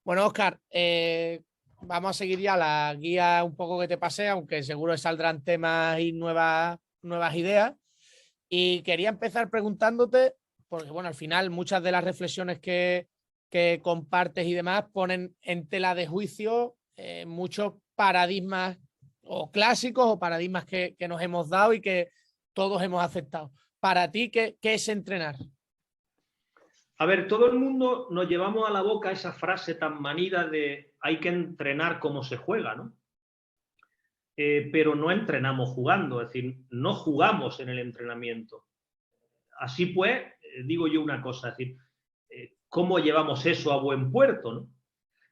Bueno, Óscar, vamos a seguir ya la guía un poco que te pasé, aunque seguro saldrán temas y nuevas ideas. Y quería empezar preguntándote, porque bueno, al final muchas de las reflexiones que compartes y demás ponen en tela de juicio muchos paradigmas o clásicos o paradigmas que nos hemos dado y que todos hemos aceptado. Para ti, ¿qué es entrenar? A ver, todo el mundo nos llevamos a la boca esa frase tan manida de hay que entrenar como se juega, ¿no? Pero no entrenamos jugando, es decir, no jugamos en el entrenamiento. Así pues, digo yo una cosa, es decir, ¿cómo llevamos eso a buen puerto, no?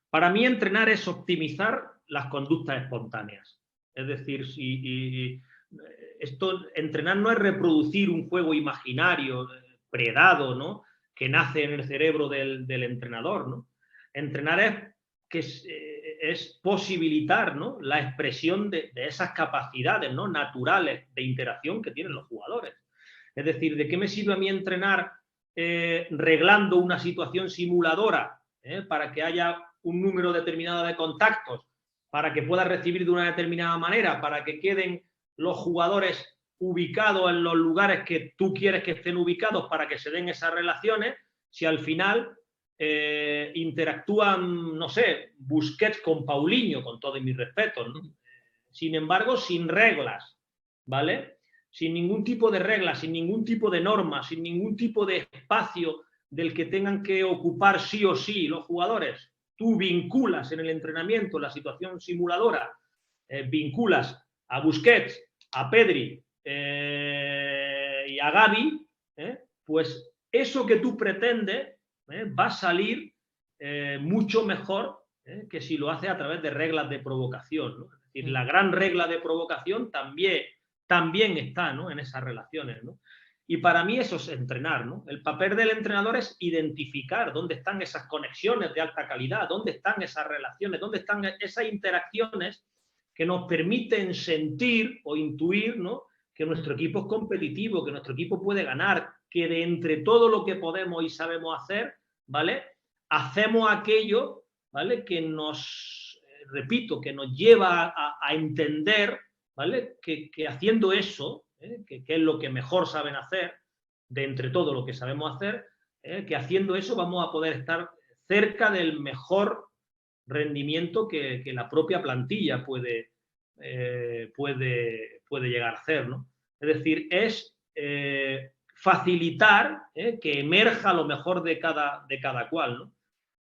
Para mí entrenar es optimizar las conductas espontáneas. Es decir, entrenar no es reproducir un juego imaginario, predado, ¿no? Que nace en el cerebro del entrenador, ¿no? Entrenar es posibilitar, ¿no? La expresión de esas capacidades, ¿no? Naturales de interacción que tienen los jugadores. Es decir, ¿de qué me sirve a mí entrenar reglando una situación simuladora para que haya un número determinado de contactos, para que pueda recibir de una determinada manera, para que queden los jugadores ubicados en los lugares que tú quieres que estén ubicados para que se den esas relaciones, si al final interactúan, no sé, Busquets con Paulinho, con todos mis respetos, ¿no? Sin embargo, sin reglas, ¿vale? Sin ningún tipo de reglas, sin ningún tipo de norma, sin ningún tipo de espacio del que tengan que ocupar sí o sí los jugadores. Tú vinculas en el entrenamiento la situación simuladora, vinculas a Busquets, a Pedri y a Gavi, pues eso que tú pretendes va a salir mucho mejor que si lo hace a través de reglas de provocación, ¿no? Es decir, la gran regla de provocación también está, ¿no? En esas relaciones, ¿no? Y para mí eso es entrenar, ¿no? El papel del entrenador es identificar dónde están esas conexiones de alta calidad, dónde están esas relaciones, dónde están esas interacciones que nos permiten sentir o intuir, ¿no? Que nuestro equipo es competitivo, que nuestro equipo puede ganar, que de entre todo lo que podemos y sabemos hacer, ¿vale? Hacemos aquello, ¿vale? Que nos, repito, que nos lleva a entender, ¿vale? Que haciendo eso, que es lo que mejor saben hacer, de entre todo lo que sabemos hacer, que haciendo eso vamos a poder estar cerca del mejor rendimiento que la propia plantilla puede llegar a hacer, ¿no? Es decir, es facilitar que emerja lo mejor de cada cual, ¿no?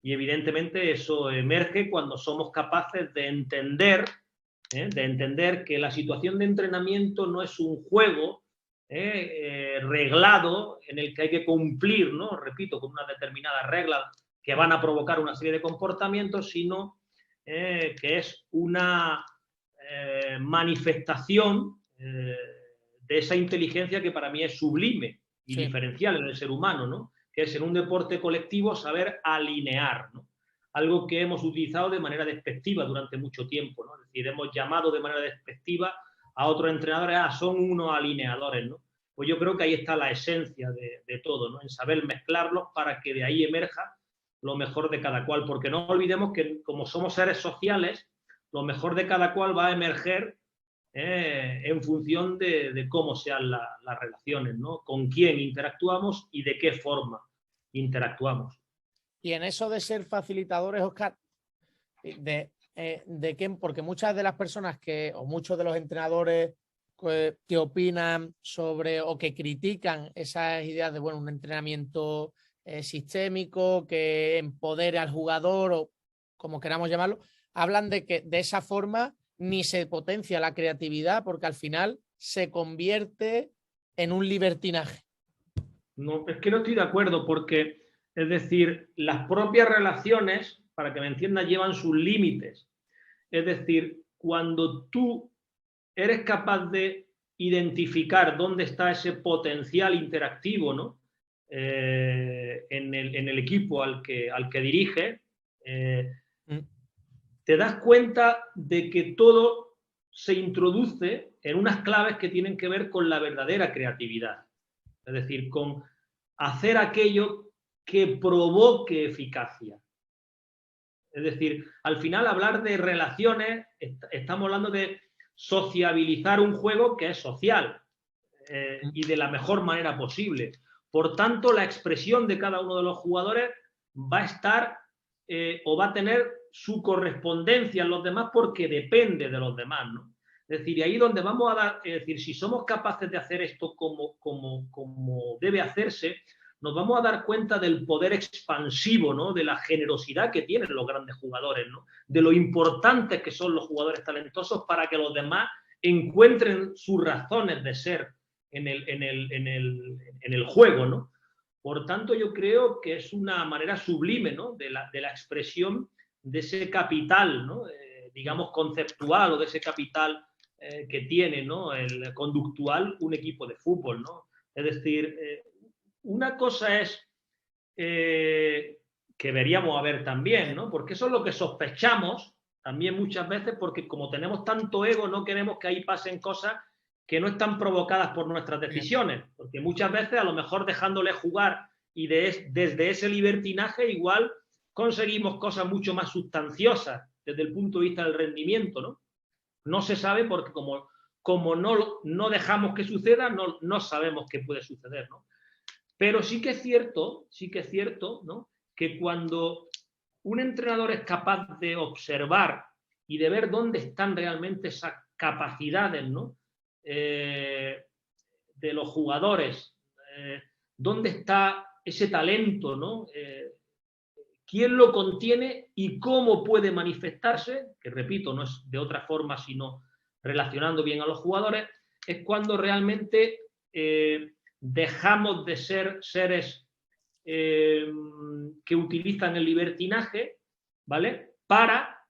Y evidentemente eso emerge cuando somos capaces de entender que la situación de entrenamiento no es un juego reglado en el que hay que cumplir, ¿no? Repito, con unas determinadas reglas que van a provocar una serie de comportamientos, sino que es una manifestación de esa inteligencia que para mí es sublime y Sí. diferencial en el ser humano, ¿no? Que es en un deporte colectivo saber alinear, ¿no? Algo que hemos utilizado de manera despectiva durante mucho tiempo, ¿no? Es decir, hemos llamado de manera despectiva a otros entrenadores, son unos alineadores, ¿no? Pues yo creo que ahí está la esencia de todo, ¿no? En saber mezclarlos para que de ahí emerja lo mejor de cada cual, porque no olvidemos que como somos seres sociales, lo mejor de cada cual va a emerger en función de cómo sean las relaciones, ¿no? Con quién interactuamos y de qué forma interactuamos. Y en eso de ser facilitadores, Oscar, de qué, porque muchas de las personas o muchos de los entrenadores que opinan sobre o que critican esas ideas de, bueno, un entrenamiento sistémico que empodere al jugador o como queramos llamarlo, hablan de que de esa forma ni se potencia la creatividad porque al final se convierte en un libertinaje. No, es que no estoy de acuerdo porque, es decir, las propias relaciones, para que me entiendas, llevan sus límites. Es decir, cuando tú eres capaz de identificar dónde está ese potencial interactivo, ¿no? En el equipo al que dirige, te das cuenta de que todo se introduce en unas claves que tienen que ver con la verdadera creatividad. Es decir, con hacer aquello que provoque eficacia. Es decir, al final hablar de relaciones, estamos hablando de sociabilizar un juego que es social y de la mejor manera posible. Por tanto, la expresión de cada uno de los jugadores va a estar o va a tener su correspondencia en los demás porque depende de los demás, ¿no? Es decir, y ahí donde vamos a dar, es decir, si somos capaces de hacer esto como debe hacerse, nos vamos a dar cuenta del poder expansivo, ¿no? De la generosidad que tienen los grandes jugadores, ¿no? De lo importantes que son los jugadores talentosos para que los demás encuentren sus razones de ser en el juego, ¿no? Por tanto, yo creo que es una manera sublime, ¿no? de la expresión de ese capital, ¿no? Digamos, conceptual, o de ese capital que tiene, ¿no? El conductual, un equipo de fútbol, ¿no? Es decir, una cosa es que deberíamos haber también, ¿no? Porque eso es lo que sospechamos también muchas veces, porque como tenemos tanto ego, no queremos que ahí pasen cosas que no están provocadas por nuestras decisiones, porque muchas veces a lo mejor dejándole jugar y desde ese libertinaje igual conseguimos cosas mucho más sustanciosas desde el punto de vista del rendimiento, ¿no? No se sabe porque como no dejamos que suceda, no sabemos qué puede suceder, ¿no? Pero sí que es cierto, ¿no? Que cuando un entrenador es capaz de observar y de ver dónde están realmente esas capacidades, ¿no? De los jugadores, dónde está ese talento, ¿no? Quién lo contiene y cómo puede manifestarse, que repito, no es de otra forma sino relacionando bien a los jugadores, es cuando realmente dejamos de ser seres que utilizan el libertinaje, ¿vale? Para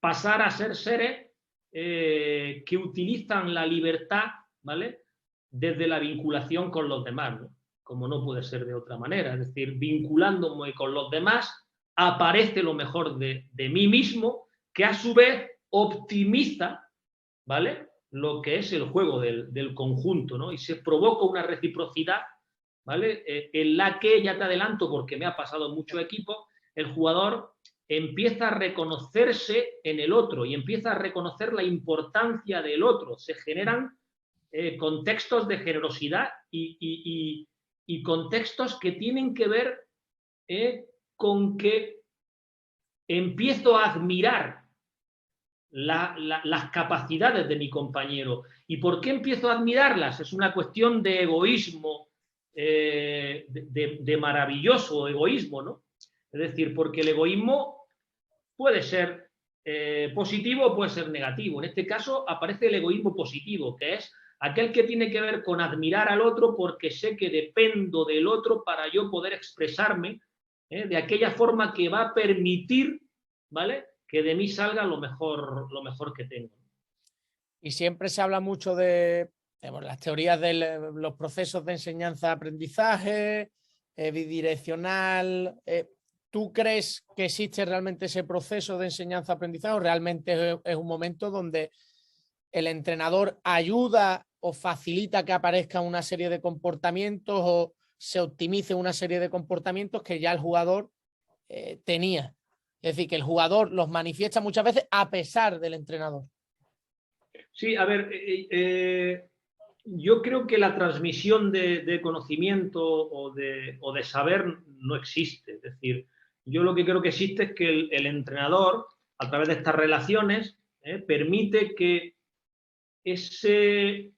pasar a ser seres que utilizan la libertad, ¿vale? Desde la vinculación con los demás, ¿no? Como no puede ser de otra manera. Es decir, vinculándome con los demás, aparece lo mejor de mí mismo, que a su vez optimiza, ¿vale? Lo que es el juego del conjunto, ¿no? Y se provoca una reciprocidad, ¿vale? En la que, ya te adelanto, porque me ha pasado en muchos equipos, el jugador empieza a reconocerse en el otro y empieza a reconocer la importancia del otro. Se generan contextos de generosidad y contextos que tienen que ver con que empiezo a admirar las capacidades de mi compañero. ¿Y por qué empiezo a admirarlas? Es una cuestión de egoísmo, de maravilloso egoísmo, ¿no? Es decir, porque el egoísmo puede ser positivo o puede ser negativo. En este caso aparece el egoísmo positivo, que es aquel que tiene que ver con admirar al otro porque sé que dependo del otro para yo poder expresarme de aquella forma que va a permitir, ¿vale?, que de mí salga lo mejor que tengo. Y siempre se habla mucho de las teorías de los procesos de enseñanza-aprendizaje, bidireccional. ¿Tú crees que existe realmente ese proceso de enseñanza-aprendizaje o realmente es un momento donde el entrenador ayuda o facilita que aparezca una serie de comportamientos o se optimice una serie de comportamientos que ya el jugador tenía? Es decir, que el jugador los manifiesta muchas veces a pesar del entrenador. Sí, a ver, yo creo que la transmisión de conocimiento o de saber no existe. Es decir, yo lo que creo que existe es que el entrenador, a través de estas relaciones, permite que ese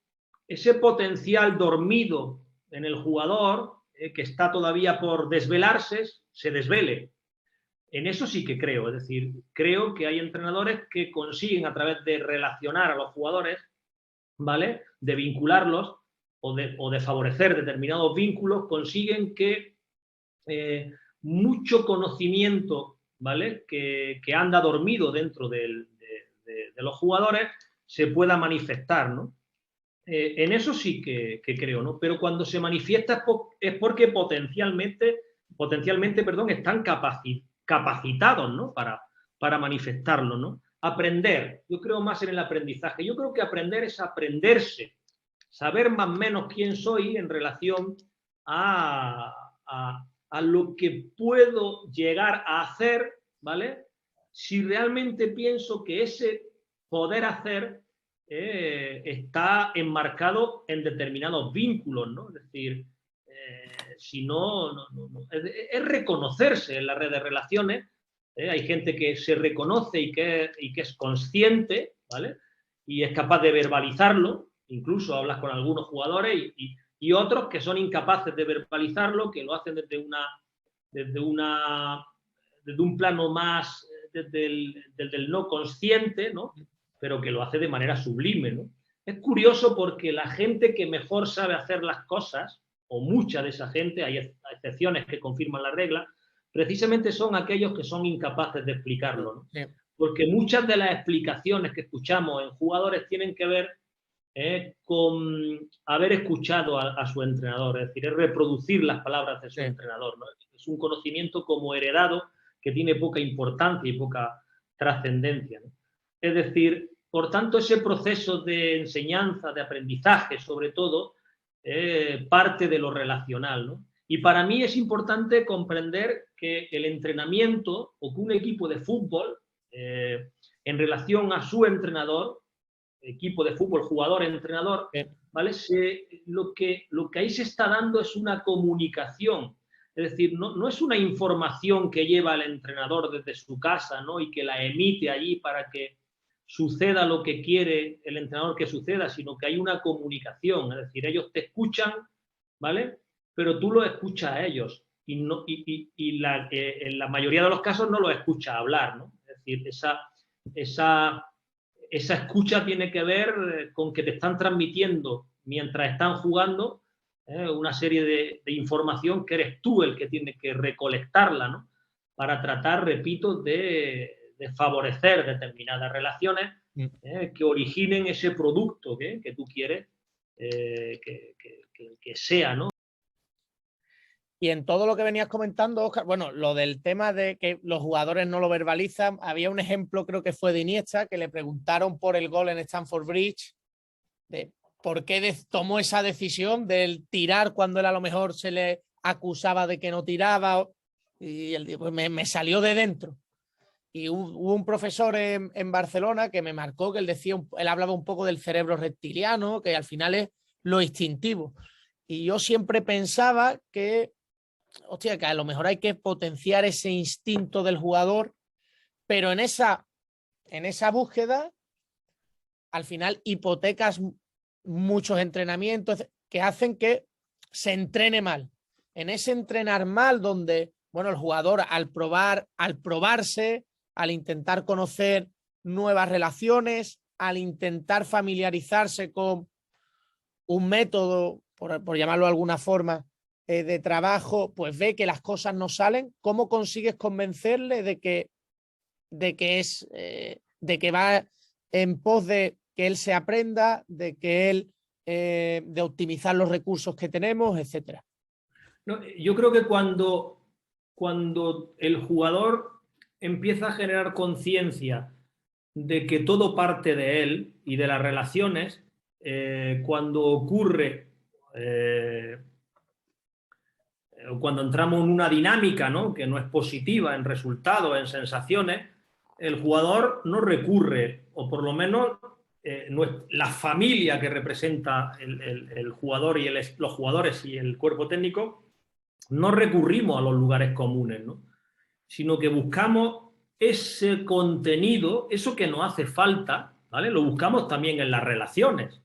potencial dormido en el jugador, que está todavía por desvelarse, se desvele. En eso sí que creo, es decir, creo que hay entrenadores que consiguen a través de relacionar a los jugadores, ¿vale?, de vincularlos o de favorecer determinados vínculos, consiguen que mucho conocimiento, ¿vale?, que anda dormido dentro de los jugadores se pueda manifestar, ¿no? En eso sí que creo, ¿no? Pero cuando se manifiesta es porque potencialmente, están capacitados, ¿no?, para manifestarlo, ¿no? Aprender, yo creo más en el aprendizaje. Yo creo que aprender es aprenderse, saber más o menos quién soy en relación a lo que puedo llegar a hacer, ¿vale?, si realmente pienso que ese poder hacer está enmarcado en determinados vínculos, ¿no? Es decir, si no, es reconocerse en la red de relaciones. Hay gente que se reconoce y que es consciente, ¿vale? Y es capaz de verbalizarlo, incluso hablas con algunos jugadores y otros que son incapaces de verbalizarlo, que lo hacen desde un plano más desde el no consciente, ¿no? Pero que lo hace de manera sublime, ¿no? Es curioso porque la gente que mejor sabe hacer las cosas, o mucha de esa gente, hay excepciones que confirman la regla, precisamente son aquellos que son incapaces de explicarlo, ¿no? Sí. Porque muchas de las explicaciones que escuchamos en jugadores tienen que ver con haber escuchado a su entrenador, es decir, es reproducir las palabras de su entrenador, ¿no? Es un conocimiento como heredado que tiene poca importancia y poca trascendencia, ¿no? Es decir, por tanto, ese proceso de enseñanza, de aprendizaje, sobre todo, parte de lo relacional, ¿no? Y para mí es importante comprender que el entrenamiento o que un equipo de fútbol, en relación a su entrenador, equipo de fútbol, jugador, entrenador, ¿vale? Lo que ahí se está dando es una comunicación. Es decir, no es una información que lleva el entrenador desde su casa, ¿no? Y que la emite allí para que suceda lo que quiere el entrenador que suceda, sino que hay una comunicación. Es decir, ellos te escuchan, ¿vale? Pero tú los escuchas a ellos y en la mayoría de los casos no los escuchas hablar, ¿no? Es decir, esa escucha tiene que ver con que te están transmitiendo mientras están jugando una serie de información que eres tú el que tiene que recolectarla, ¿no? Para tratar, repito, de favorecer determinadas relaciones que originen ese producto que tú quieres que sea, ¿no? Y en todo lo que venías comentando, Óscar, bueno, lo del tema de que los jugadores no lo verbalizan, había un ejemplo, creo que fue de Iniesta, que le preguntaron por el gol en Stamford Bridge, de por qué tomó esa decisión del tirar cuando él a lo mejor se le acusaba de que no tiraba, y él dijo, pues me salió de dentro. Y hubo un profesor en Barcelona que me marcó, que él hablaba un poco del cerebro reptiliano, que al final es lo instintivo. Y yo siempre pensaba que, hostia, que a lo mejor hay que potenciar ese instinto del jugador, pero en esa búsqueda, al final hipotecas muchos entrenamientos que hacen que se entrene mal. En ese entrenar mal donde, bueno, el jugador al probarse, al intentar conocer nuevas relaciones, al intentar familiarizarse con un método, por llamarlo de alguna forma, de trabajo, pues ve que las cosas no salen. ¿Cómo consigues convencerle de que va en pos de que él se aprenda, de que él de optimizar los recursos que tenemos, etcétera? No, yo creo que cuando el jugador empieza a generar conciencia de que todo parte de él y de las relaciones, cuando ocurre, cuando entramos en una dinámica, ¿no?, que no es positiva en resultados, en sensaciones, el jugador no recurre, o por lo menos la familia que representa el jugador y los jugadores y el cuerpo técnico, no recurrimos a los lugares comunes, ¿no?, sino que buscamos ese contenido, eso que nos hace falta, ¿vale? Lo buscamos también en las relaciones.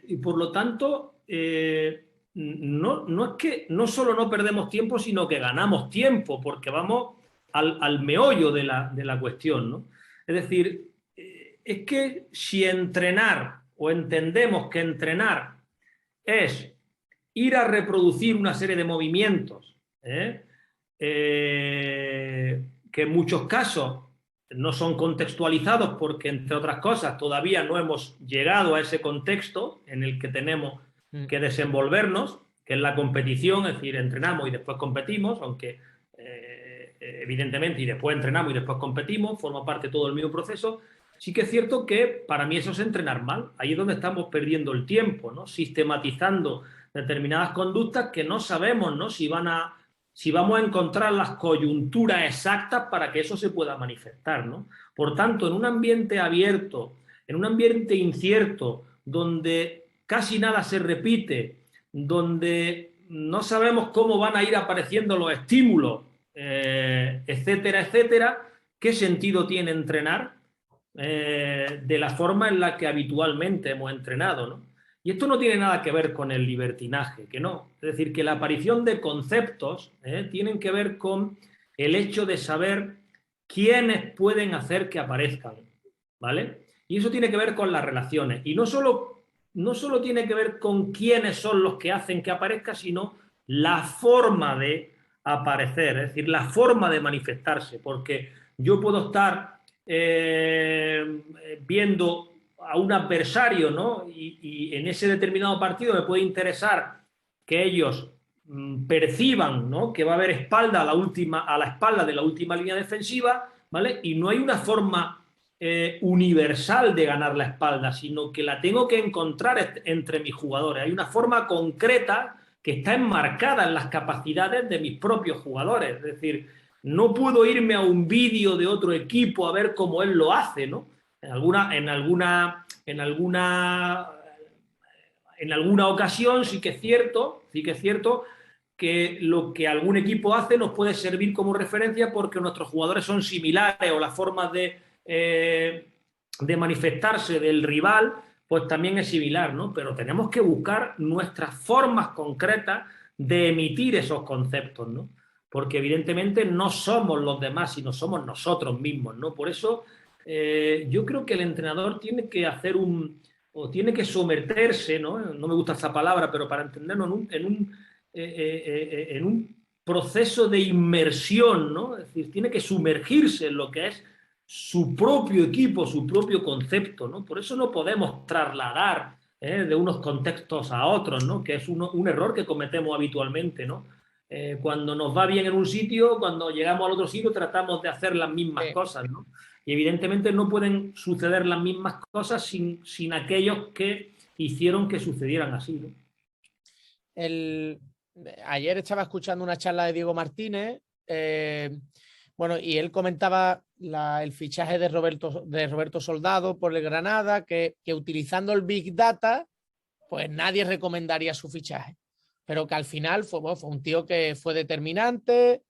Y por lo tanto, no es que no solo no perdemos tiempo, sino que ganamos tiempo, porque vamos al meollo de la cuestión, ¿no? Es decir, es que si entrenar, o entendemos que entrenar es ir a reproducir una serie de movimientos, que en muchos casos no son contextualizados porque, entre otras cosas, todavía no hemos llegado a ese contexto en el que tenemos que desenvolvernos, que es la competición, es decir, entrenamos y después competimos, aunque evidentemente, y después entrenamos y después competimos, forma parte todo el mismo proceso. Sí que es cierto que para mí eso es entrenar mal. Ahí es donde estamos perdiendo el tiempo, ¿no? Sistematizando determinadas conductas que no sabemos, ¿no?, si van a si vamos a encontrar las coyunturas exactas para que eso se pueda manifestar, ¿no? Por tanto, en un ambiente abierto, en un ambiente incierto, donde casi nada se repite, donde no sabemos cómo van a ir apareciendo los estímulos, etcétera, etcétera, ¿qué sentido tiene entrenar de la forma en la que habitualmente hemos entrenado, ¿no? Y esto no tiene nada que ver con el libertinaje, que no. Es decir, que la aparición de conceptos tienen que ver con el hecho de saber quiénes pueden hacer que aparezcan, ¿vale? Y eso tiene que ver con las relaciones. Y no solo tiene que ver con quiénes son los que hacen que aparezca, sino la forma de aparecer, es decir, la forma de manifestarse, porque yo puedo estar viendo a un adversario, ¿no? Y en ese determinado partido me puede interesar que ellos perciban, ¿no?, que va a haber espalda a la espalda de la última línea defensiva, ¿vale? Y no hay una forma universal de ganar la espalda, sino que la tengo que encontrar entre mis jugadores. Hay una forma concreta que está enmarcada en las capacidades de mis propios jugadores. Es decir, no puedo irme a un vídeo de otro equipo a ver cómo él lo hace, ¿no? En alguna ocasión sí que es cierto que lo que algún equipo hace nos puede servir como referencia porque nuestros jugadores son similares o las formas de manifestarse del rival pues también es similar, ¿no? Pero tenemos que buscar nuestras formas concretas de emitir esos conceptos, ¿no? Porque evidentemente no somos los demás, sino somos nosotros mismos, ¿no? Por eso yo creo que el entrenador tiene que hacer o tiene que someterse, ¿no? No me gusta esa palabra, pero para entenderlo, en un proceso de inmersión, ¿no? Es decir, tiene que sumergirse en lo que es su propio equipo, su propio concepto, ¿no? Por eso no podemos trasladar de unos contextos a otros, ¿no? Que es un error que cometemos habitualmente, ¿no? Cuando nos va bien en un sitio, cuando llegamos al otro sitio tratamos de hacer las mismas cosas, ¿no? Y evidentemente no pueden suceder las mismas cosas sin aquellos que hicieron que sucedieran así, ¿no? Ayer estaba escuchando una charla de Diego Martínez, bueno, y él comentaba el fichaje de Roberto Soldado por el Granada, que utilizando el Big Data, pues nadie recomendaría su fichaje, pero que al final fue un tío que fue determinante.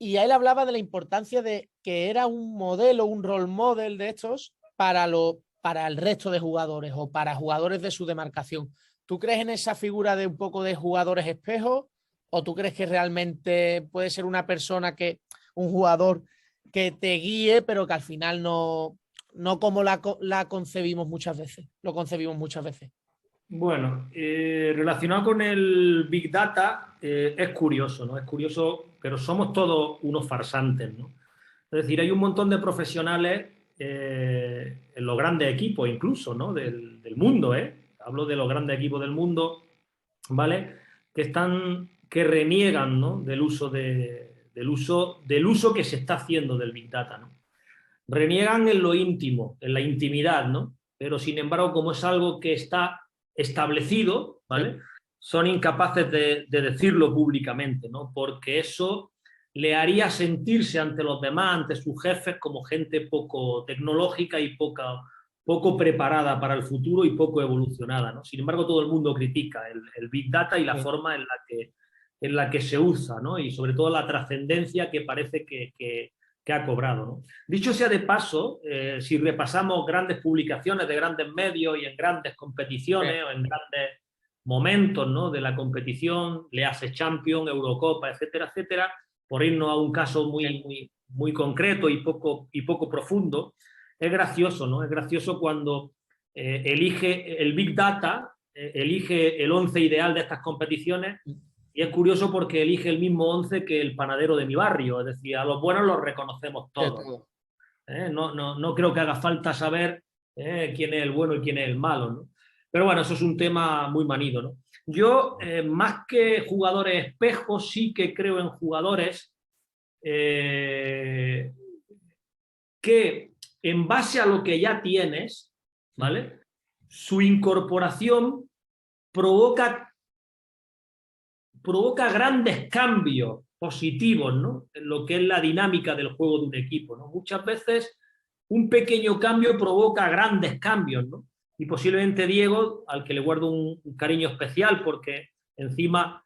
Y él hablaba de la importancia de que era un modelo, un role model de estos para el resto de jugadores o para jugadores de su demarcación. ¿Tú crees en esa figura de un poco de jugadores espejos o tú crees que realmente puede ser un jugador que te guíe, pero que al final no como la concebimos muchas veces? Lo concebimos muchas veces. Bueno, relacionado con el Big Data, es curioso, ¿no? Es curioso, pero somos todos unos farsantes, ¿no? Es decir, hay un montón de profesionales en los grandes equipos incluso, ¿no? Del mundo, ¿eh? Hablo de los grandes equipos del mundo, ¿vale? Que reniegan, ¿no? Del uso que se está haciendo del Big Data, ¿no? Reniegan en lo íntimo, en la intimidad, ¿no? Pero sin embargo, como es algo que está establecido, ¿vale? Son incapaces de decirlo públicamente, ¿no? Porque eso le haría sentirse ante los demás, ante sus jefes, como gente poco tecnológica y poco preparada para el futuro y poco evolucionada, ¿no? Sin embargo, todo el mundo critica el Big Data y la forma en la que se usa, ¿no? Y sobre todo la trascendencia que parece que ha cobrado, ¿no? Dicho sea de paso, si repasamos grandes publicaciones de grandes medios y en grandes competiciones o en grandes momentos, ¿no?, de la competición, le hace Champions, Eurocopa, etcétera, etcétera, por irnos a un caso muy concreto y poco profundo, es gracioso, ¿no? Es gracioso cuando elige el Big Data, elige el 11 ideal de estas competiciones. Y es curioso porque elige el mismo 11 que el panadero de mi barrio, es decir, a los buenos los reconocemos todos. No creo que haga falta saber quién es el bueno y quién es el malo, ¿no? Pero bueno, eso es un tema muy manido, ¿no? Yo, más que jugadores espejos, sí que creo en jugadores que en base a lo que ya tienes, ¿vale?, su incorporación provoca provoca grandes cambios positivos, ¿no? En lo que es la dinámica del juego de un equipo, ¿no? Muchas veces un pequeño cambio provoca grandes cambios, ¿no? Y posiblemente Diego, al que le guardo un cariño especial porque encima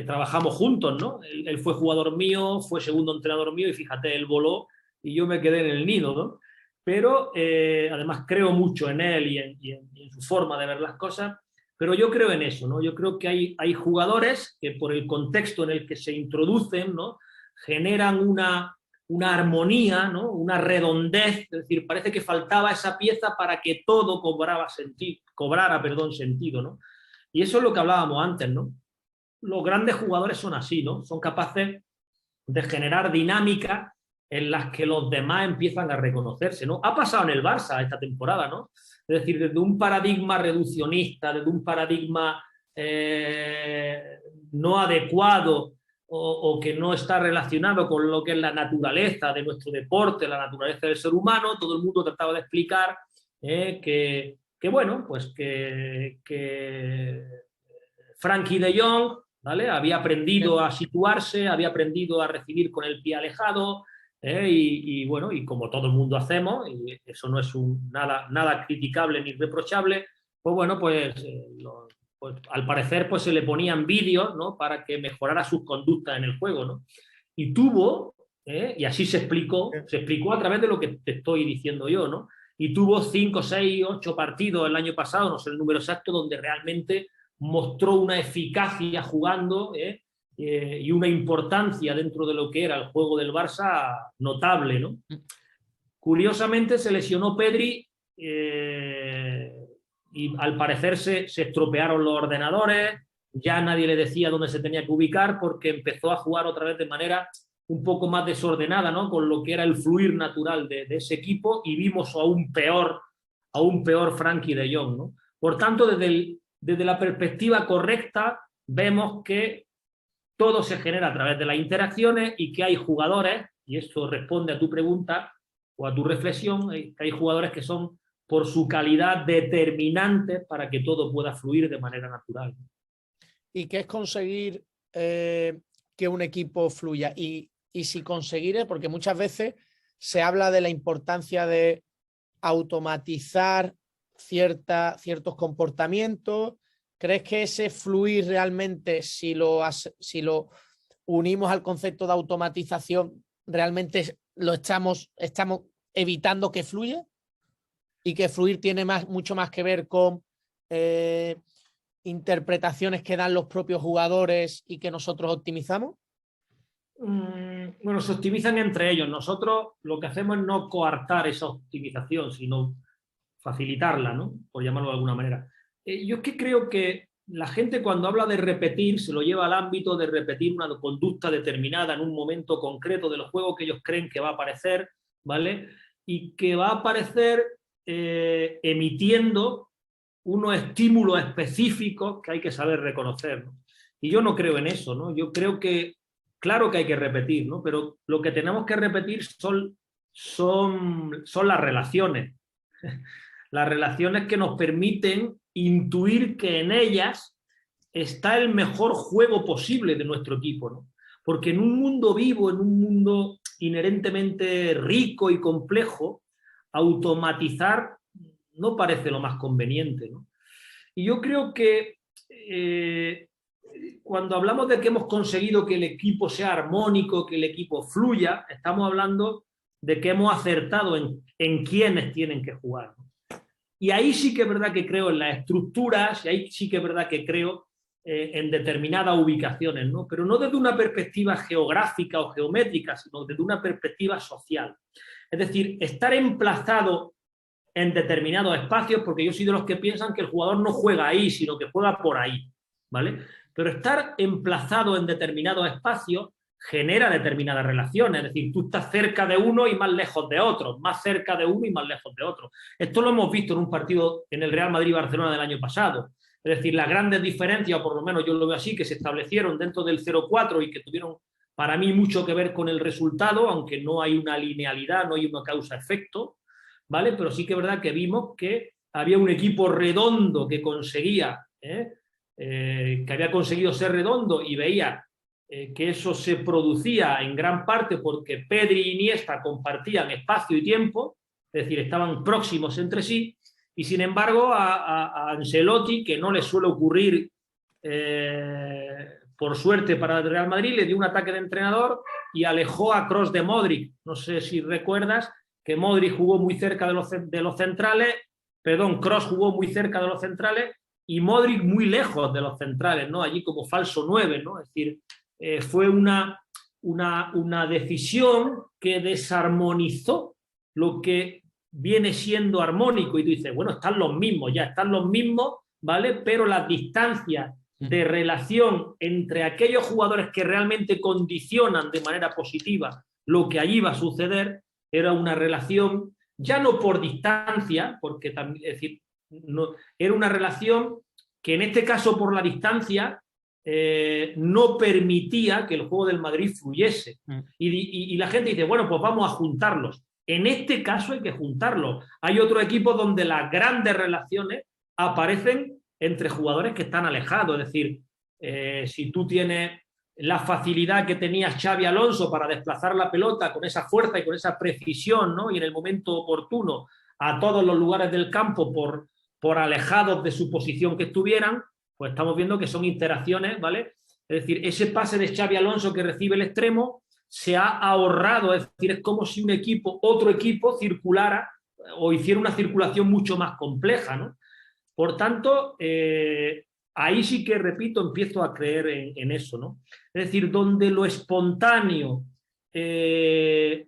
trabajamos juntos, ¿no? Él fue jugador mío, fue segundo entrenador mío y fíjate, él voló y yo me quedé en el nido, ¿no? Pero además creo mucho en él y en su forma de ver las cosas, pero yo creo en eso, ¿no? Yo creo que hay jugadores que por el contexto en el que se introducen, ¿no? Generan una armonía, ¿no? Una redondez, es decir, parece que faltaba esa pieza para que todo cobrara sentido, ¿no? Y eso es lo que hablábamos antes, ¿no? Los grandes jugadores son así, ¿no? Son capaces de generar dinámicas en las que los demás empiezan a reconocerse, ¿no? Ha pasado en el Barça esta temporada, ¿no? Es decir, desde un paradigma reduccionista, desde un paradigma no adecuado o que no está relacionado con lo que es la naturaleza de nuestro deporte, la naturaleza del ser humano, todo el mundo trataba de explicar que bueno, pues que Frankie de Jong, ¿vale? Había aprendido a situarse, había aprendido a recibir con el pie alejado, y bueno, y como todo el mundo hacemos, y eso no es nada criticable ni reprochable, pues bueno, pues al parecer pues se le ponían vídeos, ¿no? Para que mejorara sus conductas en el juego, ¿no? Y tuvo, y así se explicó a través de lo que te estoy diciendo yo, ¿no? Y tuvo 5, 6, 8 partidos el año pasado, no sé el número exacto, donde realmente mostró una eficacia jugando, y una importancia dentro de lo que era el juego del Barça notable, ¿no? Curiosamente se lesionó Pedri, y al parecer se estropearon los ordenadores, ya nadie le decía dónde se tenía que ubicar porque empezó a jugar otra vez de manera un poco más desordenada, ¿no? Con lo que era el fluir natural de ese equipo, y vimos a un peor Frankie de Jong, ¿no? Por tanto, desde la perspectiva correcta, vemos que todo se genera a través de las interacciones y que hay jugadores, y esto responde a tu pregunta o a tu reflexión, que hay jugadores que son por su calidad determinantes para que todo pueda fluir de manera natural. ¿Y qué es conseguir que un equipo fluya? Y si conseguir, porque muchas veces se habla de la importancia de automatizar ciertos comportamientos. ¿Crees que ese fluir realmente, si lo unimos al concepto de automatización, realmente lo estamos evitando que fluya? Y que fluir tiene mucho más que ver con interpretaciones que dan los propios jugadores y que nosotros optimizamos. Bueno, se optimizan entre ellos. Nosotros lo que hacemos es no coartar esa optimización, sino facilitarla, ¿no? Por llamarlo de alguna manera. Yo es que creo que la gente cuando habla de repetir se lo lleva al ámbito de repetir una conducta determinada en un momento concreto del juego que ellos creen que va a aparecer, ¿vale? Y que va a aparecer emitiendo unos estímulos específicos que hay que saber reconocer, ¿no? Y yo no creo en eso, ¿no? Yo creo que, claro que hay que repetir, ¿no? Pero lo que tenemos que repetir son las relaciones. Las relaciones que nos permiten intuir que en ellas está el mejor juego posible de nuestro equipo, ¿no? Porque en un mundo vivo, en un mundo inherentemente rico y complejo, automatizar no parece lo más conveniente, ¿no? Y yo creo que cuando hablamos de que hemos conseguido que el equipo sea armónico, que el equipo fluya, estamos hablando de que hemos acertado en quiénes tienen que jugar, ¿no? Y ahí sí que es verdad que creo en las estructuras, y ahí sí que es verdad que creo en determinadas ubicaciones, ¿no? Pero no desde una perspectiva geográfica o geométrica, sino desde una perspectiva social. Es decir, estar emplazado en determinados espacios, porque yo soy de los que piensan que el jugador no juega ahí, sino que juega por ahí, ¿vale? Pero estar emplazado en determinados espacios genera determinadas relaciones, es decir, tú estás cerca de uno y más lejos de otro, más cerca de uno y más lejos de otro. Esto lo hemos visto en un partido en el Real Madrid-Barcelona del año pasado. Es decir, las grandes diferencias, o por lo menos yo lo veo así, que se establecieron dentro del 0-4 y que tuvieron para mí mucho que ver con el resultado, aunque no hay una linealidad, no hay una causa-efecto, ¿vale? Pero sí que es verdad que vimos que había un equipo redondo que conseguía que había conseguido ser redondo y veía que eso se producía en gran parte porque Pedri y Iniesta compartían espacio y tiempo, es decir, estaban próximos entre sí, y sin embargo a Ancelotti, que no le suele ocurrir por suerte para el Real Madrid, le dio un ataque de entrenador y alejó a Kroos de Modric. No sé si recuerdas que Modric jugó muy cerca de los centrales, perdón, Kroos jugó muy cerca de los centrales y Modric muy lejos de los centrales, ¿no? Allí como falso 9, ¿no? Es decir, fue una decisión que desarmonizó lo que viene siendo armónico, y tú dices, bueno, están los mismos, ¿vale? Pero las distancias de relación entre aquellos jugadores que realmente condicionan de manera positiva lo que allí va a suceder, era una relación, ya no por distancia, porque también, es decir, no, era una relación que en este caso por la distancia no permitía que el juego del Madrid fluyese. Y la gente dice, bueno, pues vamos a juntarlos. En este caso hay que juntarlos. Hay otro equipo donde las grandes relaciones aparecen entre jugadores que están alejados. Es decir, si tú tienes la facilidad que tenía Xavi Alonso para desplazar la pelota con esa fuerza y con esa precisión, ¿no? Y en el momento oportuno a todos los lugares del campo por alejados de su posición que estuvieran, pues estamos viendo que son interacciones, ¿vale? Es decir, ese pase de Xavi Alonso que recibe el extremo se ha ahorrado, es decir, es como si otro equipo circulara o hiciera una circulación mucho más compleja, ¿no? Por tanto, ahí sí que, repito, empiezo a creer en eso, ¿no? Es decir, donde lo espontáneo se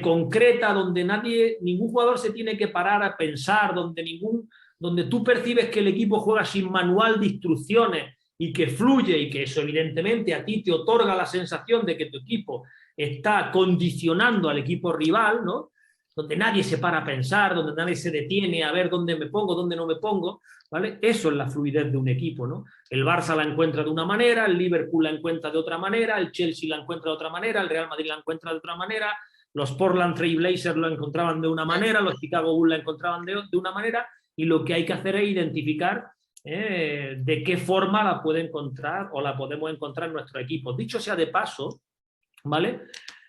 concreta, donde ningún jugador se tiene que parar a pensar, donde tú percibes que el equipo juega sin manual de instrucciones y que fluye, y que eso evidentemente a ti te otorga la sensación de que tu equipo está condicionando al equipo rival, ¿no? Donde nadie se para a pensar, donde nadie se detiene a ver dónde me pongo, dónde no me pongo, ¿vale? Eso es la fluidez de un equipo, ¿no? El Barça la encuentra de una manera, el Liverpool la encuentra de otra manera, el Chelsea la encuentra de otra manera, el Real Madrid la encuentra de otra manera, los Portland Trail Blazers lo encontraban de una manera, los Chicago Bulls la encontraban de una manera, y lo que hay que hacer es identificar de qué forma la puede encontrar o la podemos encontrar en nuestro equipo. Dicho sea de paso, ¿vale?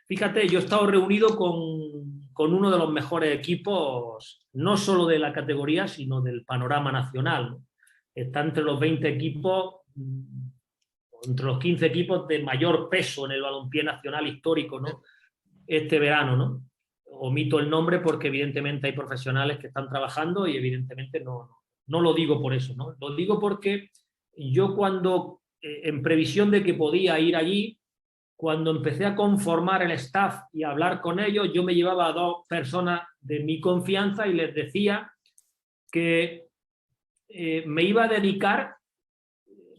Fíjate, yo he estado reunido con uno de los mejores equipos, no solo de la categoría, sino del panorama nacional, ¿no? Está entre los 20 equipos, entre los 15 equipos de mayor peso en el balompié nacional histórico, ¿no? Este verano, ¿no? Omito el nombre porque evidentemente hay profesionales que están trabajando y evidentemente no lo digo por eso, ¿no? Lo digo porque yo cuando, en previsión de que podía ir allí, cuando empecé a conformar el staff y a hablar con ellos, yo me llevaba a 2 personas de mi confianza y les decía que me iba a dedicar,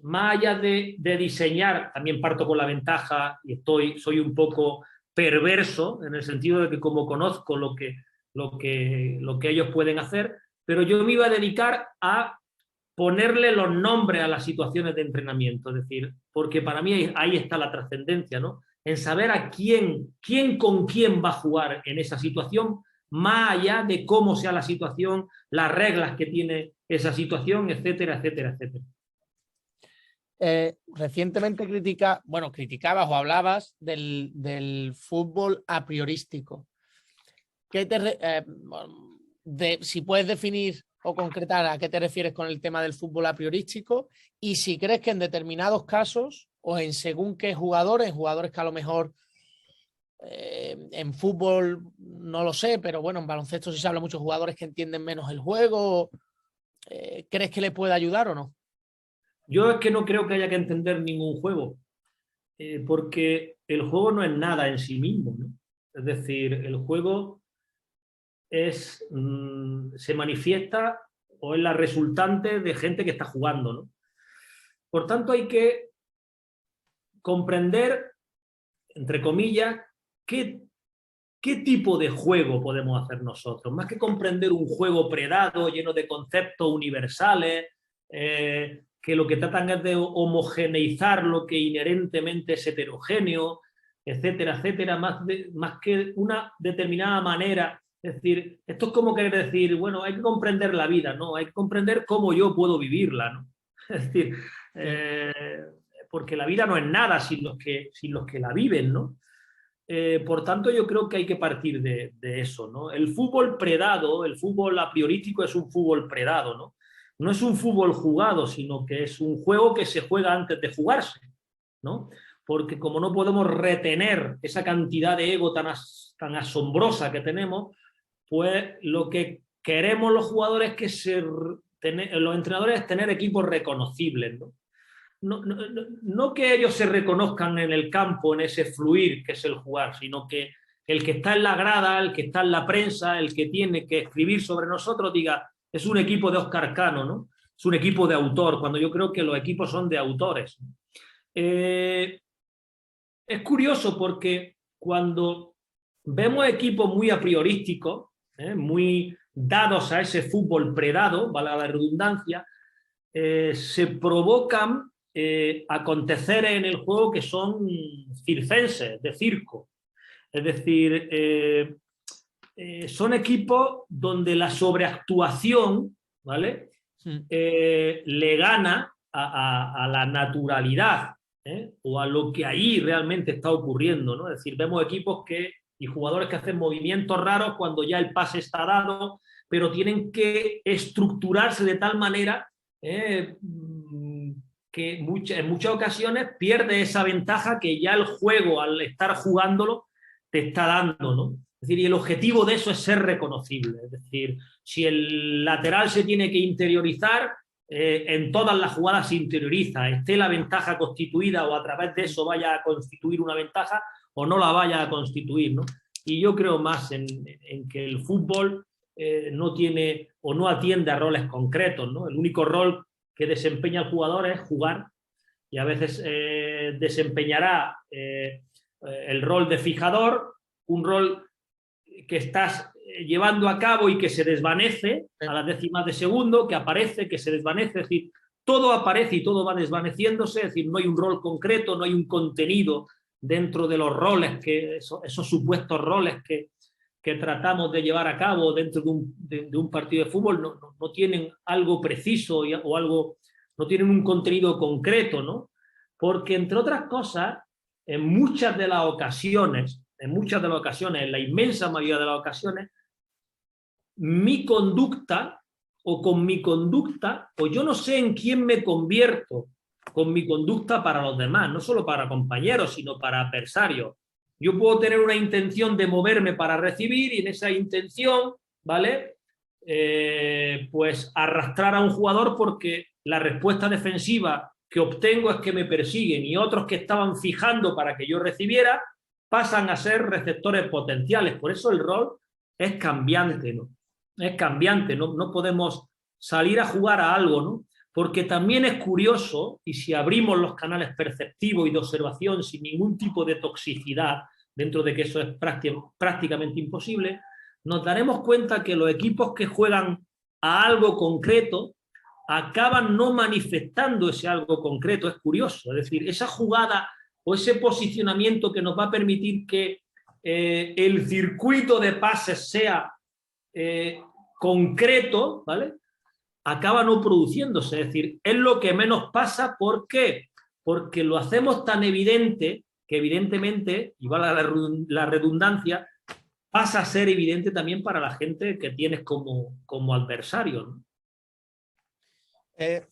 más allá de diseñar, también parto con la ventaja y soy un poco perverso en el sentido de que como conozco lo que ellos pueden hacer, pero yo me iba a dedicar a ponerle los nombres a las situaciones de entrenamiento, es decir, porque para mí ahí está la trascendencia, ¿no? En saber a quién con quién va a jugar en esa situación, más allá de cómo sea la situación, las reglas que tiene esa situación, etcétera, etcétera, etcétera. Recientemente criticabas o hablabas del fútbol a priorístico. Si puedes definir o concretar a qué te refieres con el tema del fútbol a priorístico, y si crees que en determinados casos o en según qué jugadores que a lo mejor en fútbol no lo sé, pero bueno, en baloncesto sí se habla muchos jugadores que entienden menos el juego, ¿crees que le puede ayudar o no? Yo es que no creo que haya que entender ningún juego, porque el juego no es nada en sí mismo, ¿no? Es decir, el juego se manifiesta o es la resultante de gente que está jugando, ¿no? Por tanto, hay que comprender, entre comillas, qué tipo de juego podemos hacer nosotros. Más que comprender un juego predado, lleno de conceptos universales, que lo que tratan es de homogeneizar lo que inherentemente es heterogéneo, etcétera, etcétera, más que una determinada manera. Es decir, esto es como querer decir, bueno, hay que comprender la vida, ¿no? Hay que comprender cómo yo puedo vivirla, ¿no? Es decir, porque la vida no es nada sin los que la viven, ¿no? Por tanto, yo creo que hay que partir de eso, ¿no? El fútbol predado, el fútbol a priorístico es un fútbol predado, ¿no? No es un fútbol jugado, sino que es un juego que se juega antes de jugarse, ¿no? Porque como no podemos retener esa cantidad de ego tan asombrosa que tenemos, pues lo que queremos los jugadores es que los entrenadores es tener equipos reconocibles, ¿no? No que ellos se reconozcan en el campo, en ese fluir que es el jugar, sino que el que está en la grada, el que está en la prensa, el que tiene que escribir sobre nosotros, diga, es un equipo de Óscar Cano, ¿no? Es un equipo de autor, cuando yo creo que los equipos son de autores. Es curioso porque cuando vemos equipos muy a priorísticos, muy dados a ese fútbol predado, valga la redundancia, se provocan aconteceres en el juego que son circenses, de circo. Es decir, son equipos donde la sobreactuación, ¿vale? Le gana a la naturalidad, o a lo que ahí realmente está ocurriendo, ¿no? Es decir, vemos equipos y jugadores que hacen movimientos raros cuando ya el pase está dado, pero tienen que estructurarse de tal manera que en muchas ocasiones pierde esa ventaja que ya el juego, al estar jugándolo, te está dando, ¿no? Es decir, y el objetivo de eso es ser reconocible. Es decir, si el lateral se tiene que interiorizar, en todas las jugadas se interioriza, esté la ventaja constituida o a través de eso vaya a constituir una ventaja o no la vaya a constituir, ¿no? Y yo creo más en que el fútbol no tiene o no atiende a roles concretos, ¿no? El único rol que desempeña el jugador es jugar, y a veces desempeñará el rol de fijador, un rol que estás llevando a cabo y que se desvanece a las décimas de segundo, que aparece, que se desvanece, es decir, todo aparece y todo va desvaneciéndose, es decir, no hay un rol concreto, no hay un contenido dentro de los roles, esos supuestos roles que tratamos de llevar a cabo dentro de un partido de fútbol, no tienen algo preciso o algo, no tienen un contenido concreto, ¿no? Porque, entre otras cosas, en muchas de las ocasiones, en la inmensa mayoría de las ocasiones, mi conducta, o yo no sé en quién me convierto con mi conducta para los demás, no solo para compañeros, sino para adversarios. Yo puedo tener una intención de moverme para recibir y en esa intención, ¿vale? Pues arrastrar a un jugador porque la respuesta defensiva que obtengo es que me persiguen, y otros que estaban fijando para que yo recibiera pasan a ser receptores potenciales. Por eso el rol es cambiante, ¿no? Es cambiante, no podemos salir a jugar a algo, ¿no? Porque también es curioso, y si abrimos los canales perceptivos y de observación sin ningún tipo de toxicidad, dentro de que eso es prácticamente imposible, nos daremos cuenta que los equipos que juegan a algo concreto acaban no manifestando ese algo concreto. Es curioso, es decir, esa jugada o ese posicionamiento que nos va a permitir que el circuito de pases sea concreto, ¿vale? Acaba no produciéndose, es decir, es lo que menos pasa. ¿Por qué? Porque lo hacemos tan evidente que evidentemente, y va la redundancia, pasa a ser evidente también para la gente que tienes como adversario, ¿no?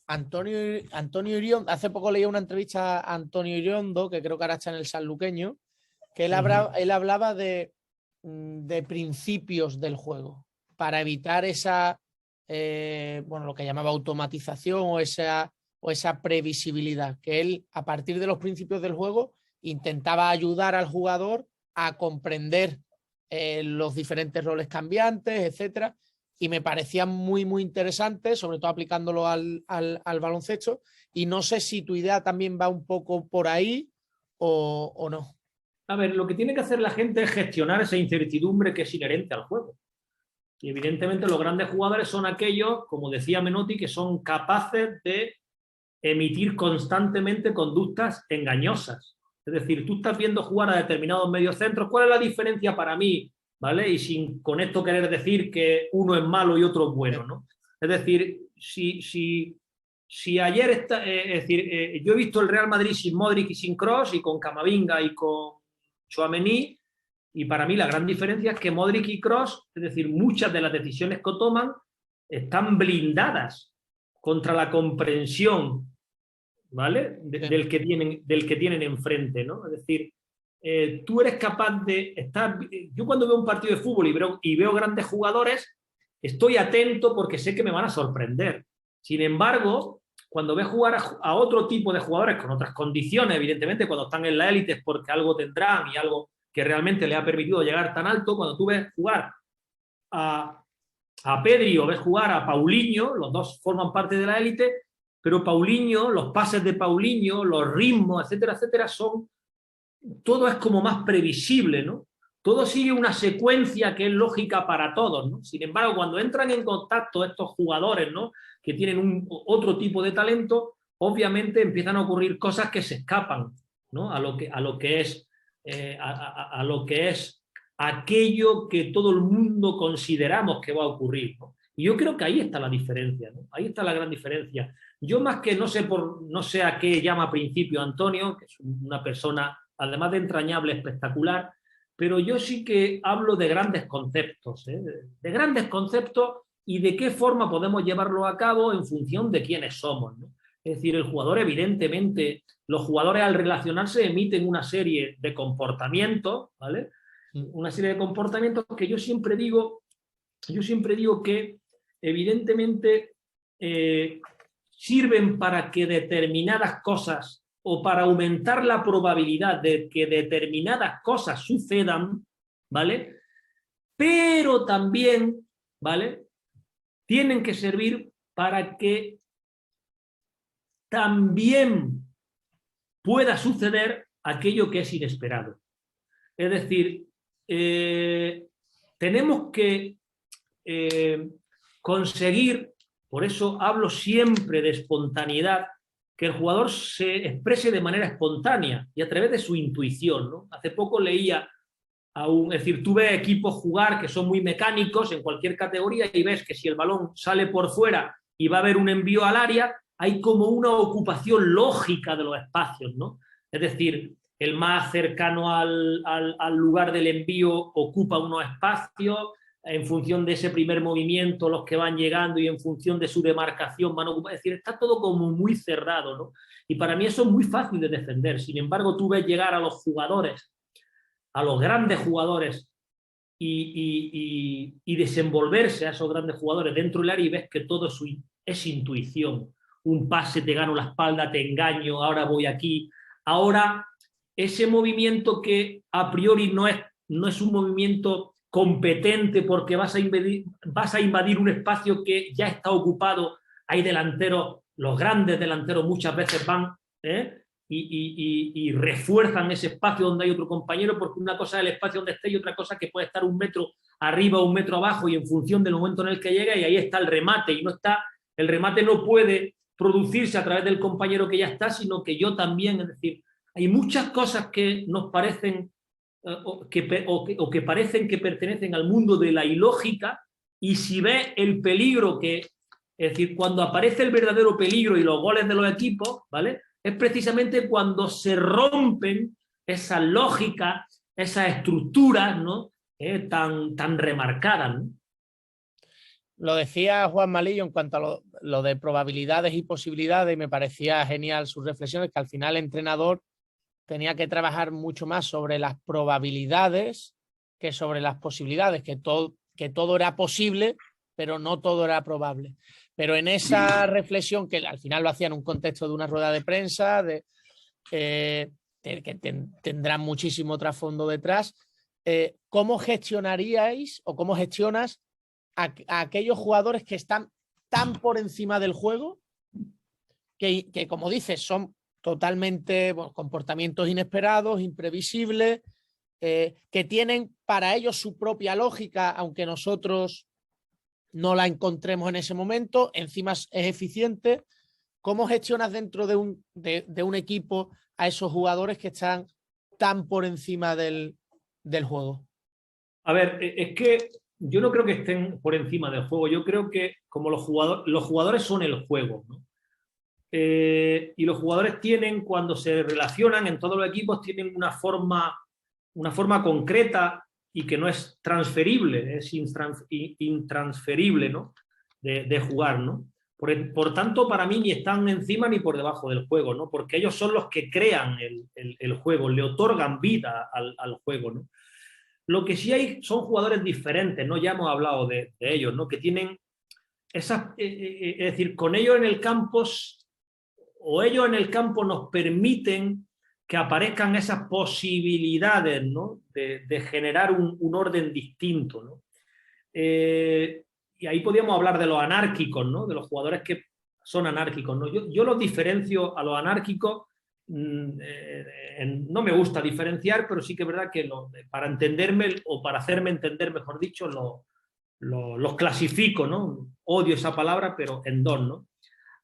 Antonio Iriondo, hace poco leí una entrevista a Antonio Iriondo, que creo que ahora está en el Sanluqueño, que él hablaba de principios del juego, para evitar esa, lo que llamaba automatización o esa previsibilidad, que él, a partir de los principios del juego, intentaba ayudar al jugador a comprender los diferentes roles cambiantes, etcétera, y me parecía muy, muy interesante, sobre todo aplicándolo al baloncesto, y no sé si tu idea también va un poco por ahí o no. A ver, lo que tiene que hacer la gente es gestionar esa incertidumbre que es inherente al juego. Y evidentemente los grandes jugadores son aquellos, como decía Menotti, que son capaces de emitir constantemente conductas engañosas. Es decir, tú estás viendo jugar a determinados mediocentros. ¿Cuál es la diferencia para mí? ¿Vale? Y sin con esto querer decir que uno es malo y otro es bueno, ¿no? Es decir, si si ayer es decir, yo he visto el Real Madrid sin Modric y sin Kroos y con Camavinga y con Tchouaméni, y para mí la gran diferencia es que Modric y Kroos, es decir, muchas de las decisiones que toman están blindadas contra la comprensión, ¿vale? Del que tienen enfrente, ¿no? Es decir, tú eres capaz de estar... Yo cuando veo un partido de fútbol y veo grandes jugadores, estoy atento porque sé que me van a sorprender. Sin embargo, cuando ves jugar a otro tipo de jugadores con otras condiciones, evidentemente cuando están en la élite es porque algo tendrán y algo que realmente les ha permitido llegar tan alto, cuando tú ves jugar a Pedri o ves jugar a Paulinho, los dos forman parte de la élite, pero Paulinho, los pases de Paulinho, los ritmos, etcétera, etcétera, todo es como más previsible, ¿no? Todo sigue una secuencia que es lógica para todos, ¿no? Sin embargo, cuando entran en contacto estos jugadores, ¿no? Que tienen otro tipo de talento, obviamente empiezan a ocurrir cosas que se escapan, ¿no? a lo que es aquello que todo el mundo consideramos que va a ocurrir, ¿no? Y yo creo que ahí está la diferencia, ¿no? Ahí está la gran diferencia. Yo más que no sé a qué llama principio Antonio, que es una persona, además de entrañable, espectacular, pero yo sí que hablo de grandes conceptos, ¿eh? De grandes conceptos y de qué forma podemos llevarlo a cabo en función de quiénes somos, ¿no? Es decir, el jugador, evidentemente, los jugadores al relacionarse emiten una serie de comportamientos, ¿vale? Una serie de comportamientos que yo siempre digo que evidentemente sirven para que determinadas cosas o para aumentar la probabilidad de que determinadas cosas sucedan, ¿vale? Pero también, ¿vale? Tienen que servir para que también pueda suceder aquello que es inesperado. Es decir, tenemos que conseguir, por eso hablo siempre de espontaneidad, que el jugador se exprese de manera espontánea y a través de su intuición, ¿no? Hace poco leía es decir, tú ves equipos jugar que son muy mecánicos en cualquier categoría y ves que si el balón sale por fuera y va a haber un envío al área, hay como una ocupación lógica de los espacios, ¿no? Es decir, el más cercano al lugar del envío ocupa unos espacios, en función de ese primer movimiento, los que van llegando y en función de su demarcación van a ocupar. Es decir, está todo como muy cerrado, ¿no? Y para mí eso es muy fácil de defender. Sin embargo, tú ves llegar a los jugadores, a los grandes jugadores y desenvolverse a esos grandes jugadores dentro del área y ves que todo es intuición. Un pase, te gano la espalda, te engaño, ahora voy aquí. Ahora, ese movimiento que a priori no es un movimiento competente porque vas a invadir un espacio que ya está ocupado. Hay delanteros, los grandes delanteros muchas veces van y refuerzan ese espacio donde hay otro compañero, porque una cosa es el espacio donde esté y otra cosa que puede estar un metro arriba o un metro abajo y en función del momento en el que llega, y ahí está el remate, y el remate no puede producirse a través del compañero que ya está, sino que yo también. Es decir, hay muchas cosas que nos parecen o que parecen que pertenecen al mundo de la ilógica, y si ves el peligro es decir, cuando aparece el verdadero peligro y los goles de los equipos, ¿vale? Es precisamente cuando se rompen esas lógicas, esas estructuras, ¿no? Tan remarcadas, ¿no? Lo decía Juan Malillo en cuanto a lo de probabilidades y posibilidades, y me parecía genial sus reflexiones, que al final el entrenador tenía que trabajar mucho más sobre las probabilidades que sobre las posibilidades, que todo era posible, pero no todo era probable. Pero en esa reflexión, que al final lo hacía en un contexto de una rueda de prensa, que tendrá muchísimo trasfondo detrás, ¿cómo gestionaríais o cómo gestionas a aquellos jugadores que están tan por encima del juego que como dices, son totalmente comportamientos inesperados, imprevisibles, que tienen para ellos su propia lógica, aunque nosotros no la encontremos en ese momento, encima es eficiente? ¿Cómo gestionas dentro de un equipo a esos jugadores que están tan por encima del juego? A ver, es que yo no creo que estén por encima del juego. Yo creo que como los jugadores son el juego, ¿no? y los jugadores tienen, cuando se relacionan en todos los equipos, tienen una forma concreta y que no es transferible, es intransferible, ¿no? de jugar, ¿no? Por tanto, para mí ni están encima ni por debajo del juego, ¿no? Porque ellos son los que crean el juego, le otorgan vida al juego, ¿no? Lo que sí hay son jugadores diferentes, ¿no? Ya hemos hablado de ellos, ¿no? Que tienen esas, es decir, con ellos en el campo, o ellos en el campo nos permiten que aparezcan esas posibilidades, ¿no? de generar un orden distinto, ¿no? Y ahí podríamos hablar de los anárquicos, ¿no? De los jugadores que son anárquicos, ¿no? Yo los diferencio a los anárquicos, no me gusta diferenciar, pero sí que es verdad que para entenderme, o para hacerme entender, mejor dicho, los clasifico, ¿no? Odio esa palabra, pero en dos, ¿no?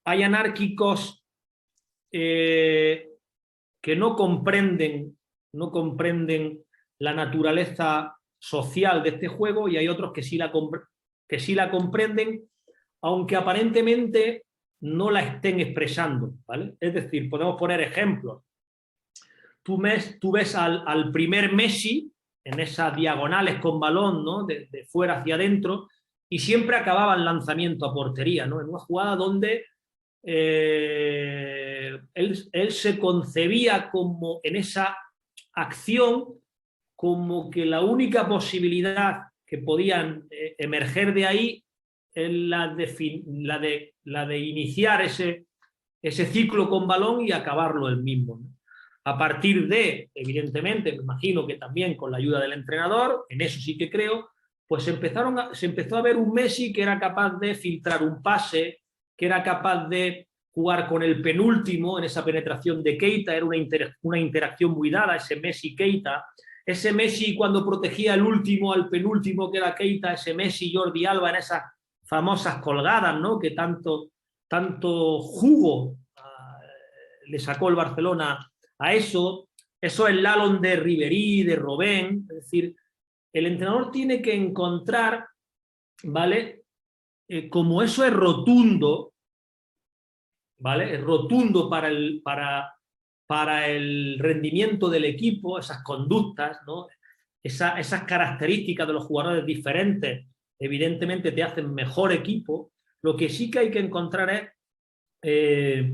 Hay anárquicos que no comprenden la naturaleza social de este juego, y hay otros que sí la comprenden, aunque aparentemente no la estén expresando, ¿vale? Es decir, podemos poner ejemplos. Tú ves al primer Messi en esas diagonales con balón, ¿no? de fuera hacia adentro, y siempre acababa el lanzamiento a portería, ¿no? En una jugada donde él se concebía como en esa acción como que la única posibilidad que podían emerger de ahí es la de iniciar ese ciclo con balón y acabarlo él mismo, ¿no? A partir de, evidentemente, me imagino que también con la ayuda del entrenador, en eso sí que creo, pues se empezó a ver un Messi que era capaz de filtrar un pase, que era capaz de jugar con el penúltimo en esa penetración de Keita, era una interacción muy dada, ese Messi-Keita, ese Messi cuando protegía el último al penúltimo que era Keita, ese Messi-Jordi Alba en esas famosas colgadas, ¿no? Que tanto jugo le sacó el Barcelona a eso es slalom de Ribery, de Robben, es decir, el entrenador tiene que encontrar, ¿vale? Como eso es rotundo, ¿vale? Es rotundo para el rendimiento del equipo, esas conductas, ¿no? Esas características de los jugadores diferentes, evidentemente te hacen mejor equipo. Lo que sí que hay que encontrar es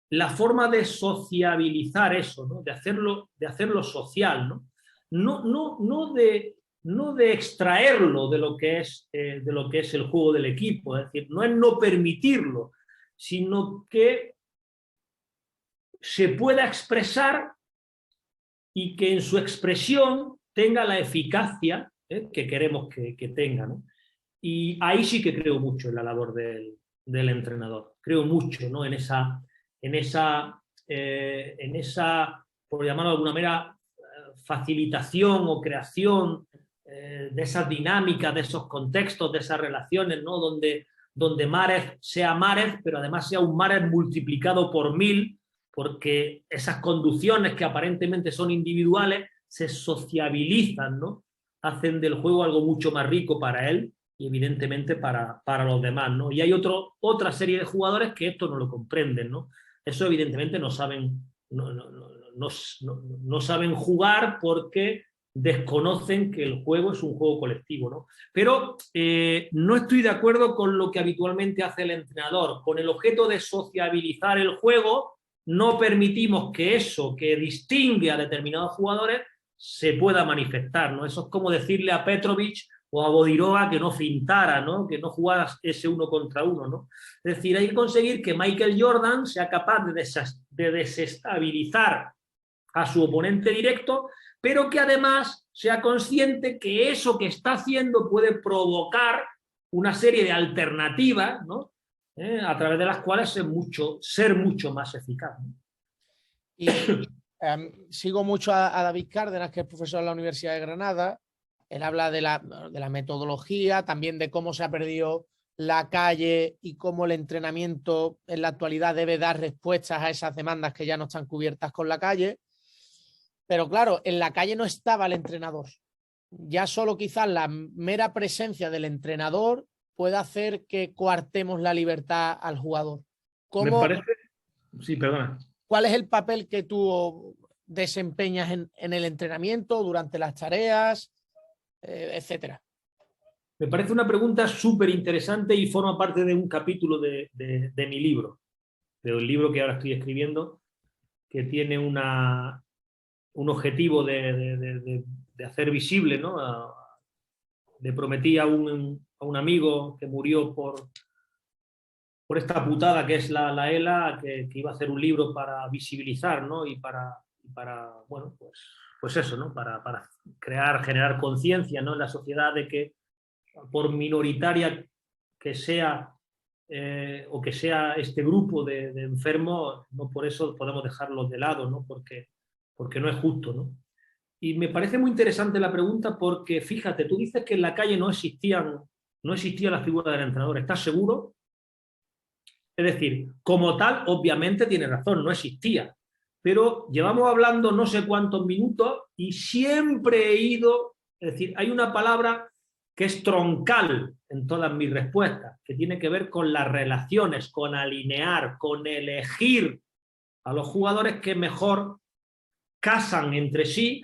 la forma de sociabilizar eso, ¿no? de hacerlo social, ¿no? No de extraerlo de lo que es el juego del equipo, es decir, no es no permitirlo, sino que se pueda expresar y que en su expresión tenga la eficacia que queremos que tenga, ¿no? Y ahí sí que creo mucho en la labor del entrenador, creo mucho, ¿no? en esa, por llamarlo de alguna manera, facilitación o creación de esas dinámicas, de esos contextos, de esas relaciones, ¿no? donde Mahrez sea Mahrez, pero además sea un Mahrez multiplicado por 1000, porque esas conducciones que aparentemente son individuales se sociabilizan, ¿no? Hacen del juego algo mucho más rico para él y evidentemente para los demás, ¿no? Y hay otra serie de jugadores que esto no lo comprenden, ¿no? Eso evidentemente no saben jugar porque desconocen que el juego es un juego colectivo, ¿no? Pero no estoy de acuerdo con lo que habitualmente hace el entrenador. Con el objeto de sociabilizar el juego, no permitimos que eso que distingue a determinados jugadores se pueda manifestar, ¿no? Eso es como decirle a Petrovic o a Bodiroga que no fintara, ¿no? Que no jugara ese uno contra uno, ¿no? Es decir, hay que conseguir que Michael Jordan sea capaz de desestabilizar a su oponente directo, pero que además sea consciente que eso que está haciendo puede provocar una serie de alternativas, ¿no? A través de las cuales ser mucho más eficaz, ¿no? Y sigo mucho a David Cárdenas, que es profesor en la Universidad de Granada. Él habla de la metodología, también de cómo se ha perdido la calle y cómo el entrenamiento en la actualidad debe dar respuestas a esas demandas que ya no están cubiertas con la calle. Pero claro, en la calle no estaba el entrenador. Ya solo quizás la mera presencia del entrenador puede hacer que coartemos la libertad al jugador. Me parece... Sí, perdona. ¿Cuál es el papel que tú desempeñas en el entrenamiento, durante las tareas, etcétera? Me parece una pregunta súper interesante y forma parte de un capítulo de mi libro, del libro que ahora estoy escribiendo, que tiene un objetivo de hacer visible, ¿no? Le prometí a un amigo que murió por esta putada que es la ELA, que iba a hacer un libro para visibilizar, ¿no? Y para bueno, pues eso, ¿no? Para generar conciencia, ¿no? En la sociedad de que, por minoritaria que sea o que sea este grupo de enfermos, no por eso podemos dejarlos de lado, ¿no? Porque no es justo, ¿no? Y me parece muy interesante la pregunta porque, fíjate, tú dices que en la calle no existía la figura del entrenador. ¿Estás seguro? Es decir, como tal, obviamente tiene razón, no existía. Pero llevamos hablando no sé cuántos minutos y siempre he ido, es decir, hay una palabra que es troncal en todas mis respuestas, que tiene que ver con las relaciones, con alinear, con elegir a los jugadores que mejor casan entre sí,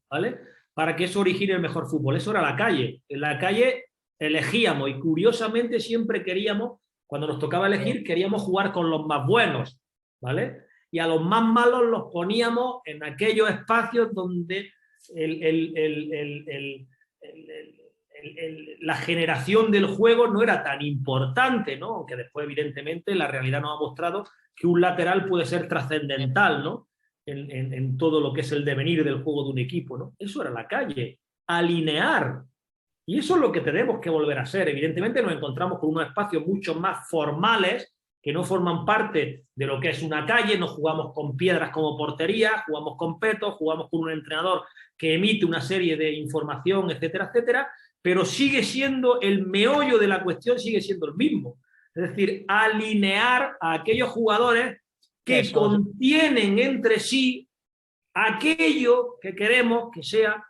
¿vale? Para que eso origine el mejor fútbol. Eso era la calle. En la calle elegíamos y curiosamente siempre queríamos, cuando nos tocaba elegir, queríamos jugar con los más buenos, ¿vale? Y a los más malos los poníamos en aquellos espacios donde la generación del juego no era tan importante, ¿no? Aunque después, evidentemente, la realidad nos ha mostrado que un lateral puede ser trascendental, ¿no? En todo lo que es el devenir del juego de un equipo, ¿no? Eso era la calle, alinear. Y eso es lo que tenemos que volver a ser. Evidentemente nos encontramos con unos espacios mucho más formales que no forman parte de lo que es una calle, no jugamos con piedras como portería, jugamos con petos, jugamos con un entrenador que emite una serie de información, etcétera, etcétera, pero sigue siendo el meollo de la cuestión, sigue siendo el mismo. Es decir, alinear a aquellos jugadores que contienen entre sí aquello que queremos que sea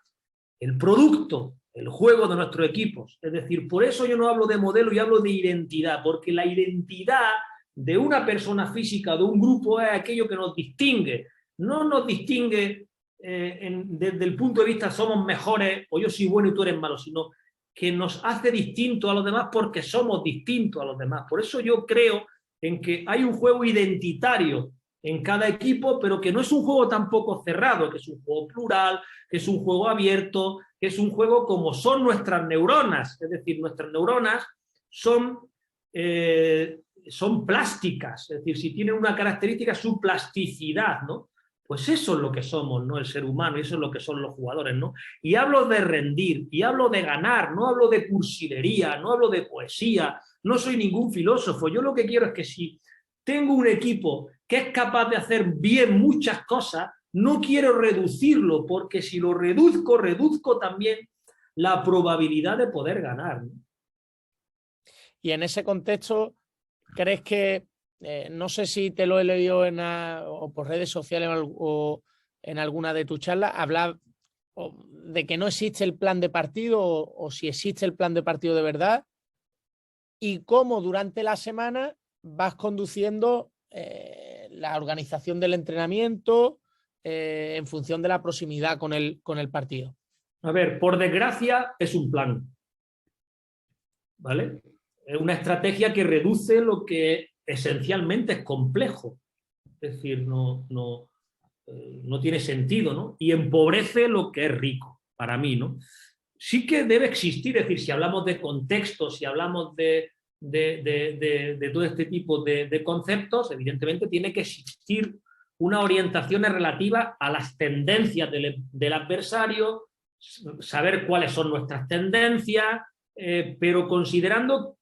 el producto, el juego de nuestros equipos. Es decir, por eso yo no hablo de modelo y hablo de identidad, porque la identidad de una persona física, de un grupo, es aquello que nos distingue. No nos distingue desde el punto de vista somos mejores o yo soy bueno y tú eres malo, sino que nos hace distintos a los demás porque somos distintos a los demás. Por eso yo creo en que hay un juego identitario en cada equipo, pero que no es un juego tampoco cerrado, que es un juego plural, que es un juego abierto, que es un juego como son nuestras neuronas. Es decir, nuestras neuronas son plásticas, es decir, si tienen una característica, su plasticidad, ¿no? Pues eso es lo que somos, ¿no? El ser humano, y eso es lo que son los jugadores, ¿no? Y hablo de rendir, y hablo de ganar, no hablo de cursilería, no hablo de poesía, no soy ningún filósofo. Yo lo que quiero es que si tengo un equipo que es capaz de hacer bien muchas cosas, no quiero reducirlo, porque si lo reduzco también la probabilidad de poder ganar, ¿no? Y en ese contexto, ¿crees que, no sé si te lo he leído o por redes sociales o en alguna de tus charlas, hablar de que no existe el plan de partido o si existe el plan de partido de verdad y cómo durante la semana vas conduciendo la organización del entrenamiento en función de la proximidad con el partido? A ver, por desgracia es un plan, ¿vale? Es una estrategia que reduce lo que esencialmente es complejo. Es decir, no tiene sentido, ¿no? Y empobrece lo que es rico, para mí, ¿no? Sí que debe existir, es decir, si hablamos de contextos, si hablamos de todo este tipo de conceptos, evidentemente tiene que existir una orientación relativa a las tendencias del adversario, saber cuáles son nuestras tendencias, pero considerando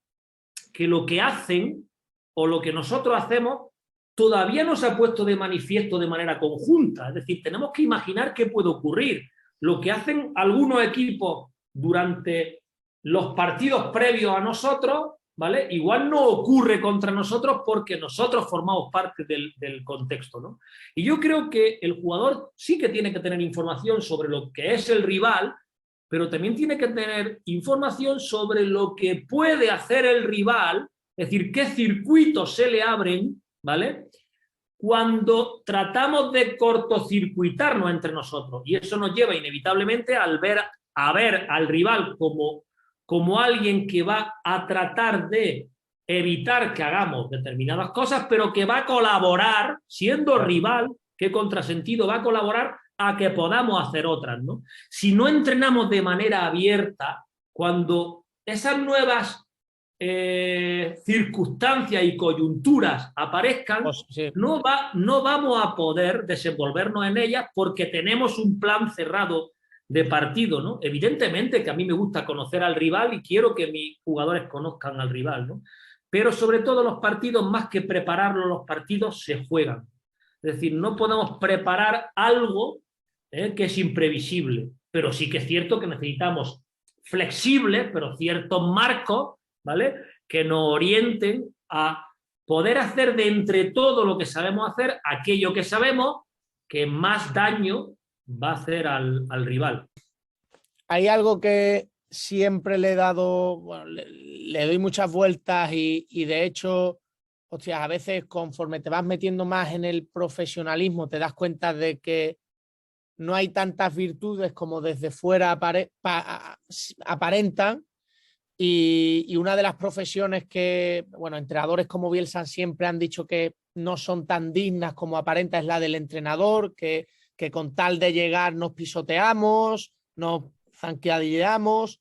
que lo que hacen o lo que nosotros hacemos todavía no se ha puesto de manifiesto de manera conjunta. Es decir, tenemos que imaginar qué puede ocurrir. Lo que hacen algunos equipos durante los partidos previos a nosotros, ¿vale? Igual no ocurre contra nosotros porque nosotros formamos parte del contexto, ¿no? Y yo creo que el jugador sí que tiene que tener información sobre lo que es el rival, pero también tiene que tener información sobre lo que puede hacer el rival, es decir, qué circuitos se le abren, ¿vale? Cuando tratamos de cortocircuitarnos entre nosotros, y eso nos lleva inevitablemente a ver al rival como alguien que va a tratar de evitar que hagamos determinadas cosas, pero que va a colaborar, siendo rival, ¿qué contrasentido va a colaborar a que podamos hacer otras, ¿no? Si no entrenamos de manera abierta, cuando esas nuevas circunstancias y coyunturas aparezcan, Pues, sí. no vamos a poder desenvolvernos en ellas porque tenemos un plan cerrado de partido, ¿no? Evidentemente que a mí me gusta conocer al rival y quiero que mis jugadores conozcan al rival, ¿no? Pero sobre todo los partidos, más que prepararlos, los partidos se juegan. Es decir, no podemos preparar algo que es imprevisible, pero sí que es cierto que necesitamos flexibles, pero ciertos marcos, ¿vale?, que nos orienten a poder hacer de entre todo lo que sabemos hacer aquello que sabemos que más daño va a hacer al rival. Hay algo que siempre le he dado, bueno, le doy muchas vueltas y de hecho, hostia, a veces conforme te vas metiendo más en el profesionalismo te das cuenta de que no hay tantas virtudes como desde fuera aparentan. Y una de las profesiones que, bueno, entrenadores como Bielsa siempre han dicho que no son tan dignas como aparenta es la del entrenador, que con tal de llegar nos pisoteamos, nos zanqueadilleamos.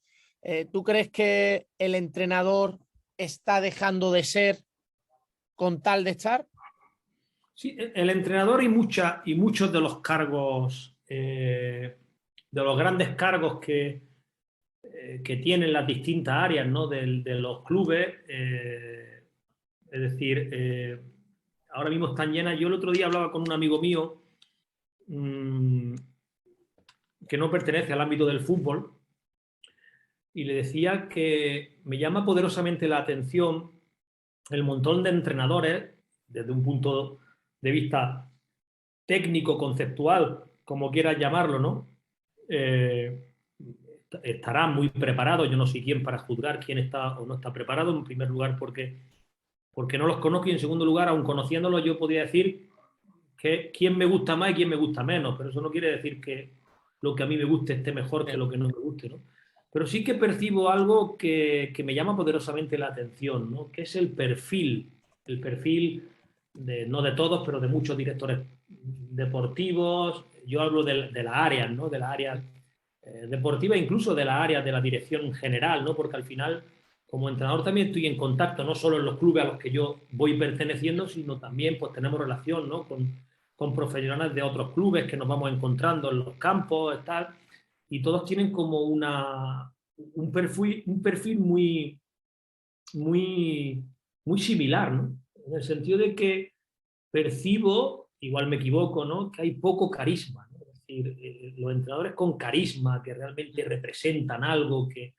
¿Tú crees que el entrenador está dejando de ser con tal de estar? Sí, el entrenador y muchos de los cargos, de los grandes cargos que tienen las distintas áreas, ¿no?, de los clubes, es decir, ahora mismo están llenas. Yo el otro día hablaba con un amigo mío que no pertenece al ámbito del fútbol y le decía que me llama poderosamente la atención el montón de entrenadores, desde un punto de vista técnico, conceptual, como quieras llamarlo, ¿no? Estarán muy preparados. Yo no soy quien para juzgar quién está o no está preparado, en primer lugar porque no los conozco, y en segundo lugar, aun conociéndolos, yo podría decir que quién me gusta más y quién me gusta menos, pero eso no quiere decir que lo que a mí me guste esté mejor que lo que no me guste, ¿no? Pero sí que percibo algo que me llama poderosamente la atención, ¿no?, que es el perfil no de todos, pero de muchos directores deportivos. Yo hablo de las áreas, ¿no?, de las áreas deportivas, incluso de las áreas de la dirección en general, ¿no?, porque al final, como entrenador, también estoy en contacto no solo en los clubes a los que yo voy perteneciendo, sino también pues tenemos relación, ¿no?, con profesionales de otros clubes que nos vamos encontrando en los campos, tal, y todos tienen como un perfil muy, muy, muy similar, ¿no?, en el sentido de que percibo, igual me equivoco, ¿no?, que hay poco carisma, ¿no? Es decir, los entrenadores con carisma, que realmente representan algo, que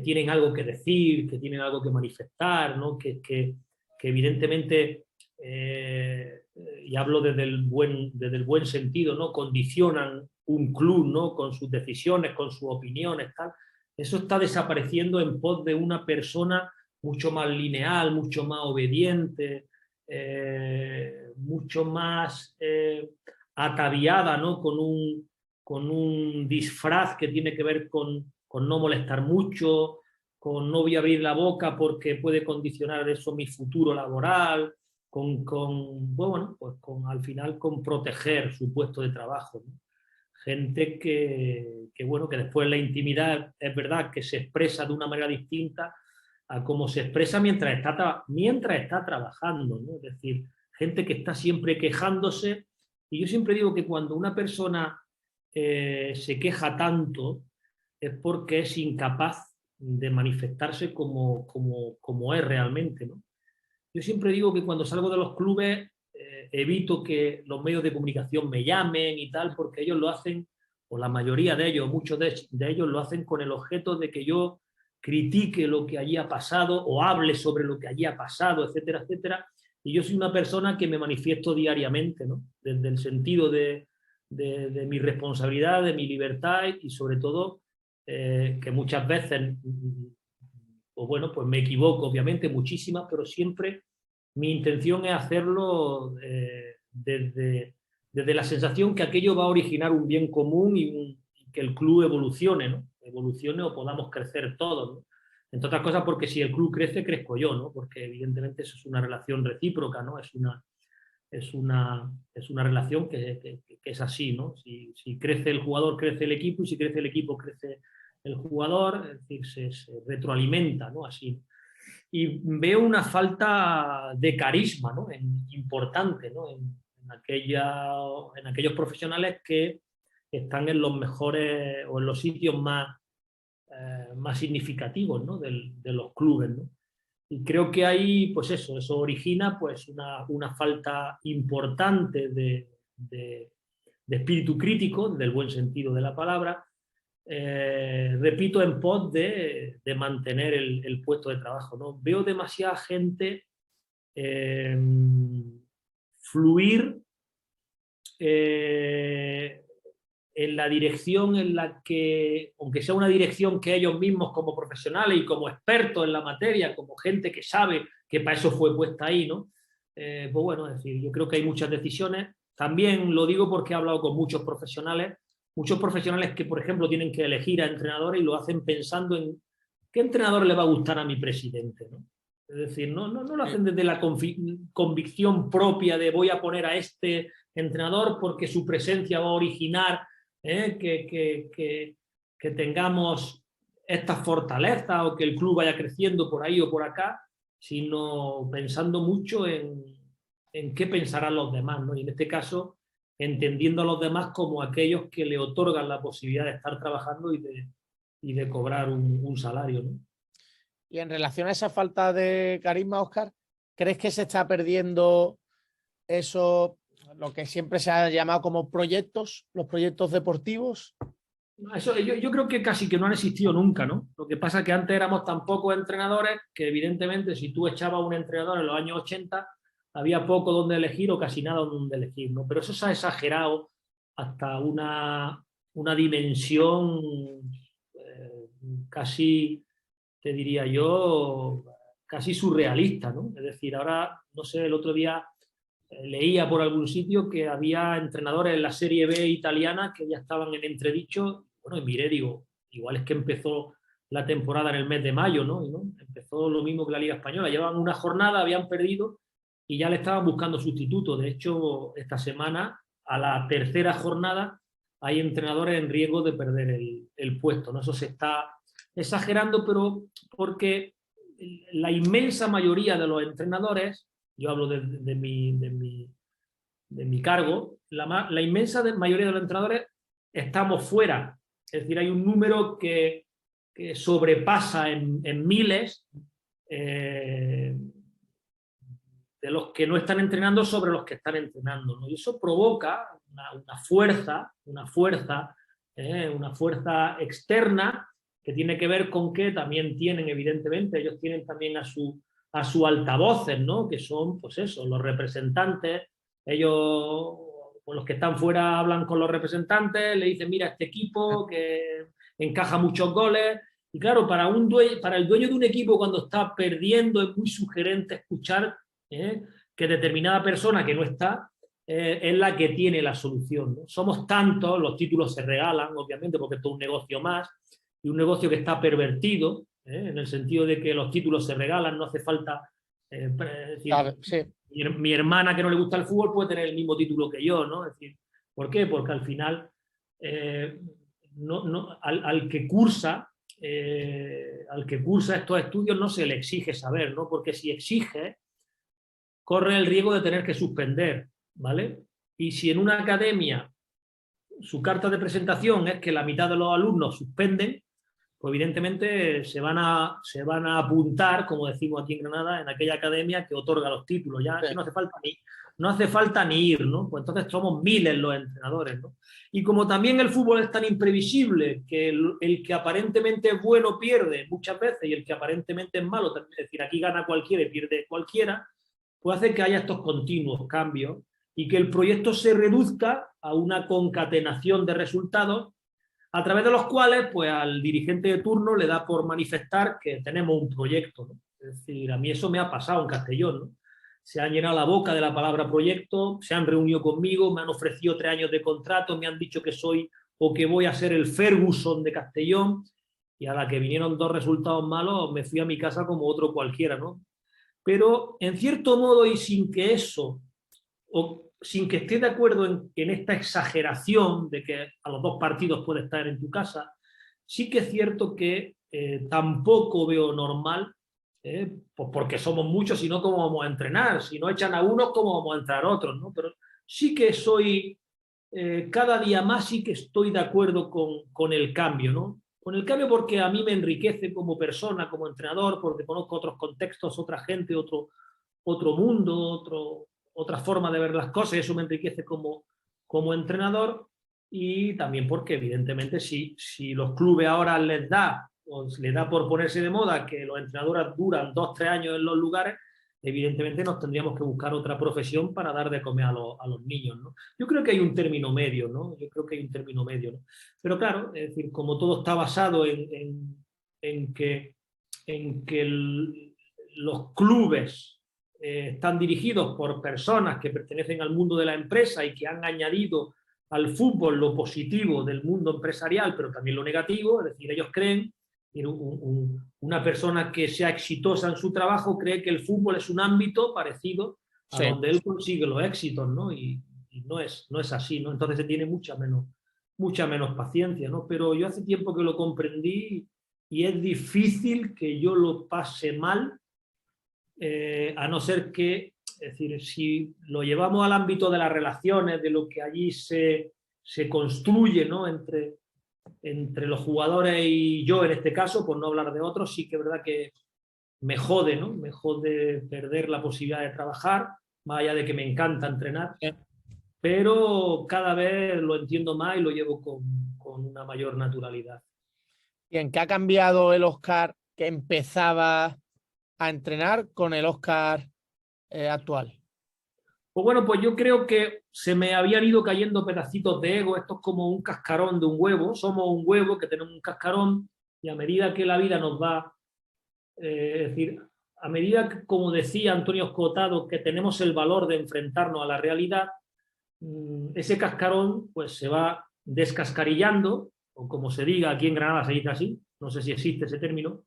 tienen algo que decir, que tienen algo que manifestar, ¿no?, que evidentemente, y hablo desde el buen sentido, ¿no?, condicionan un club, ¿no?, con sus decisiones, con sus opiniones, tal. Eso está desapareciendo en pos de una persona mucho más lineal, mucho más obediente, mucho más ataviada, ¿no?, con un disfraz que tiene que ver con no molestar mucho, con no voy a abrir la boca porque puede condicionar eso mi futuro laboral, bueno, pues al final con proteger su puesto de trabajo, ¿no? Gente bueno, que después en la intimidad es verdad que se expresa de una manera distinta a cómo se expresa mientras está trabajando, ¿no? Es decir, gente que está siempre quejándose. Y yo siempre digo que cuando una persona se queja tanto es porque es incapaz de manifestarse como es realmente, ¿no? Yo siempre digo que cuando salgo de los clubes evito que los medios de comunicación me llamen y tal, porque ellos lo hacen, o la mayoría de ellos, muchos de ellos lo hacen con el objeto de que yo critique lo que allí ha pasado o hable sobre lo que allí ha pasado, etcétera, etcétera. Y yo soy una persona que me manifiesto diariamente, ¿no?, desde el sentido de mi responsabilidad, de mi libertad y sobre todo que muchas veces, pues bueno, pues me equivoco, obviamente, muchísimas, pero siempre mi intención es hacerlo desde la sensación que aquello va a originar un bien común y que el club evolucione, ¿no? Evolucione o podamos crecer todos, ¿no? Entre otras cosas porque si el club crece, crezco yo, ¿no? Porque evidentemente eso es una relación recíproca, ¿no? Es una relación que es así, ¿no? Si crece el jugador, crece el equipo, y si crece el equipo, crece el jugador, es decir, se retroalimenta, ¿no? Así. Y veo una falta de carisma, ¿no? Importante, ¿no? En aquellos profesionales que están en los mejores o en los sitios más significativos, ¿no? de los clubes, ¿no? Y creo que ahí, pues eso origina pues una falta importante de espíritu crítico, del buen sentido de la palabra, repito, en pos de mantener el puesto de trabajo, ¿no? Veo demasiada gente fluir en la dirección en la que, aunque sea una dirección que ellos mismos como profesionales y como expertos en la materia, como gente que sabe que para eso fue puesta ahí, ¿no? Pues bueno, es decir, yo creo que hay muchas decisiones. También lo digo porque he hablado con muchos profesionales que, por ejemplo, tienen que elegir a entrenadores y lo hacen pensando en qué entrenador le va a gustar a mi presidente, ¿no? Es decir, no lo hacen desde la convicción propia de voy a poner a este entrenador porque su presencia va a originar que tengamos estas fortalezas o que el club vaya creciendo por ahí o por acá, sino pensando mucho en qué pensarán los demás, ¿no? Y en este caso, entendiendo a los demás como aquellos que le otorgan la posibilidad de estar trabajando y de cobrar un salario, ¿no? Y en relación a esa falta de carisma, Óscar, ¿crees que se está perdiendo eso, lo que siempre se ha llamado como proyectos, los proyectos deportivos? Eso, yo creo que casi que no han existido nunca, ¿no? Lo que pasa es que antes éramos tan pocos entrenadores que evidentemente si tú echabas un entrenador en los años 80 había poco donde elegir o casi nada donde elegir, ¿no? Pero eso se ha exagerado hasta una dimensión casi, te diría yo, casi surrealista, ¿no? Es decir, ahora, no sé, el otro día leía por algún sitio que había entrenadores en la Serie B italiana que ya estaban en entredicho. Bueno, y miré, digo, igual es que empezó la temporada en el mes de mayo, ¿no? Y no, empezó lo mismo que la Liga Española. Llevaban una jornada, habían perdido y ya le estaban buscando sustitutos. De hecho, esta semana, a la tercera jornada, hay entrenadores en riesgo de perder el puesto, ¿no? Eso se está exagerando, pero porque la inmensa mayoría de los entrenadores, yo hablo de mi cargo, la inmensa mayoría de los entrenadores estamos fuera. Es decir, hay un número que sobrepasa en miles de los que no están entrenando sobre los que están entrenando, ¿no? Y eso provoca una fuerza externa que tiene que ver con que también tienen, evidentemente, ellos tienen también a su altavoces, ¿no? Que son, pues eso, los representantes. Ellos, pues los que están fuera hablan con los representantes, le dicen, mira, este equipo que encaja muchos goles. Y claro, para el dueño de un equipo cuando está perdiendo es muy sugerente escuchar que determinada persona que no está es la que tiene la solución, ¿no? Somos tantos, los títulos se regalan, obviamente, porque esto es un negocio más, y un negocio que está pervertido, en el sentido de que los títulos se regalan, no hace falta... decir, Claro, sí. mi hermana que no le gusta el fútbol puede tener el mismo título que yo, ¿no? Es decir, ¿por qué? Porque al final al que cursa estos estudios no se le exige saber, ¿no? Porque si exige, corre el riesgo de tener que suspender, ¿vale? Y si en una academia su carta de presentación es que la mitad de los alumnos suspenden, pues evidentemente se van a apuntar, como decimos aquí en Granada, en aquella academia que otorga los títulos. Ya sí. no hace falta ni ir, ¿no? Pues entonces somos miles los entrenadores, ¿no? Y como también el fútbol es tan imprevisible que el que aparentemente es bueno pierde muchas veces y el que aparentemente es malo, es decir, aquí gana cualquiera y pierde cualquiera, pues hace que haya estos continuos cambios y que el proyecto se reduzca a una concatenación de resultados a través de los cuales pues, al dirigente de turno le da por manifestar que tenemos un proyecto, ¿no? Es decir, a mí eso me ha pasado en Castellón, ¿no? se han llenado la boca de la palabra proyecto, se han reunido conmigo, me han ofrecido 3 años de contrato, me han dicho que soy o que voy a ser el Ferguson de Castellón, y a la que vinieron 2 resultados malos me fui a mi casa como otro cualquiera, ¿no? Pero en cierto modo, y sin que eso, o sin que esté de acuerdo en esta exageración de que a los 2 partidos puedes estar en tu casa, sí que es cierto que tampoco veo normal, pues porque somos muchos, sino cómo vamos a entrenar. Si no echan a unos, cómo vamos a entrar a otros, ¿no? Pero sí que soy, cada día más sí que estoy de acuerdo con el cambio, ¿no? Con el cambio porque a mí me enriquece como persona, como entrenador, porque conozco otros contextos, otra gente, otro mundo, otra forma de ver las cosas, y eso me enriquece como entrenador. Y también porque, evidentemente, si los clubes ahora les da por ponerse de moda que los entrenadores duran 2-3 años en los lugares, evidentemente nos tendríamos que buscar otra profesión para dar de comer a los niños, ¿no? Yo creo que hay un término medio, ¿no? Yo creo que hay un término medio, ¿no? Pero claro, es decir, como todo está basado en que los clubes están dirigidos por personas que pertenecen al mundo de la empresa y que han añadido al fútbol lo positivo del mundo empresarial, pero también lo negativo, es decir, ellos creen, una persona que sea exitosa en su trabajo cree que el fútbol es un ámbito parecido a donde él consigue los éxitos, ¿no? Y no es así, ¿no? Entonces se tiene mucha menos paciencia, ¿no? Pero yo hace tiempo que lo comprendí y es difícil que yo lo pase mal, a no ser que, es decir, si lo llevamos al ámbito de las relaciones, de lo que allí se construye, ¿no? entre los jugadores y yo, en este caso, por no hablar de otros, sí que es verdad que me jode, ¿no? Me jode perder la posibilidad de trabajar, más allá de que me encanta entrenar, pero cada vez lo entiendo más y lo llevo con una mayor naturalidad. ¿Y en qué ha cambiado el Óscar que empezaba a entrenar con el Óscar actual? Pues bueno, pues yo creo que se me habían ido cayendo pedacitos de ego. Esto es como un cascarón de un huevo. Somos un huevo que tenemos un cascarón, y a medida que la vida nos va, es decir, a medida que, como decía Antonio Escotado, que tenemos el valor de enfrentarnos a la realidad, ese cascarón pues se va descascarillando, o como se diga, aquí en Granada se dice así, no sé si existe ese término,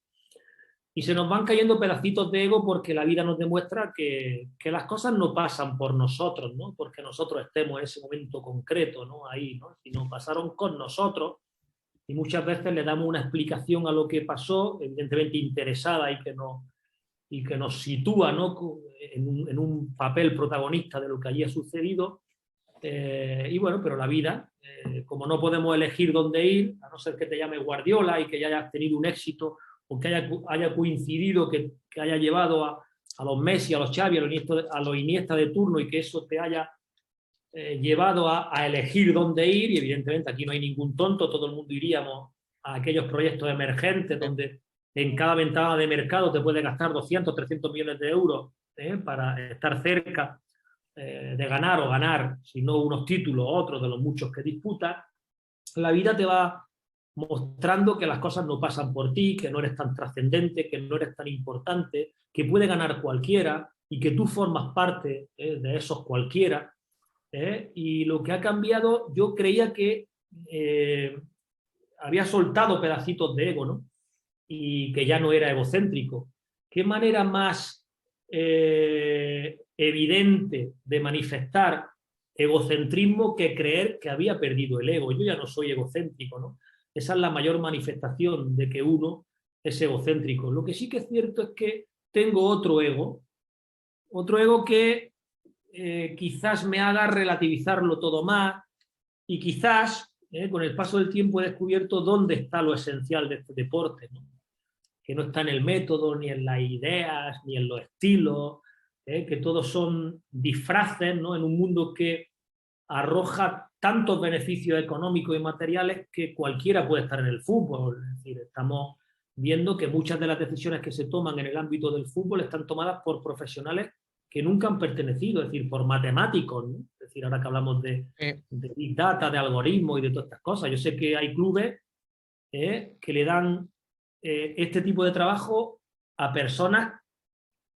y se nos van cayendo pedacitos de ego porque la vida nos demuestra que las cosas no pasan por nosotros, ¿no? Porque nosotros estemos en ese momento concreto, ¿no? Ahí, ¿no? Sino pasaron con nosotros, y muchas veces le damos una explicación a lo que pasó, evidentemente interesada, y que nos sitúa, ¿no? en un papel protagonista de lo que allí ha sucedido. Y bueno, pero la vida, como no podemos elegir dónde ir, a no ser que te llame Guardiola y que ya hayas tenido un éxito, o que haya coincidido, que haya llevado a los Messi, a los Xavi, a los Iniesta de turno, y que eso te haya llevado a elegir dónde ir. Y evidentemente aquí no hay ningún tonto, todo el mundo iríamos a aquellos proyectos emergentes donde en cada ventana de mercado te puedes gastar 200, 300 millones de euros para estar cerca de ganar, o ganar, si no unos títulos, otros de los muchos que disputas. La vida te va mostrando que las cosas no pasan por ti, que no eres tan trascendente, que no eres tan importante, que puede ganar cualquiera y que tú formas parte de esos cualquiera. Y lo que ha cambiado, yo creía que había soltado pedacitos de ego, ¿no? Y que ya no era egocéntrico. ¿Qué manera más evidente de manifestar egocentrismo que creer que había perdido el ego? Yo ya no soy egocéntrico, ¿no? Esa es la mayor manifestación de que uno es egocéntrico. Lo que sí que es cierto es que tengo otro ego que quizás me haga relativizarlo todo más, y quizás con el paso del tiempo he descubierto dónde está lo esencial de este deporte, ¿no? Que no está en el método, ni en las ideas, ni en los estilos, que todos son disfraces, ¿no? En un mundo que arroja tantos beneficios económicos y materiales que cualquiera puede estar en el fútbol. Es decir, estamos viendo que muchas de las decisiones que se toman en el ámbito del fútbol están tomadas por profesionales que nunca han pertenecido, es decir, por matemáticos, ¿no? Es decir, ahora que hablamos de Big Data, de algoritmos y de todas estas cosas. Yo sé que hay clubes que le dan este tipo de trabajo a personas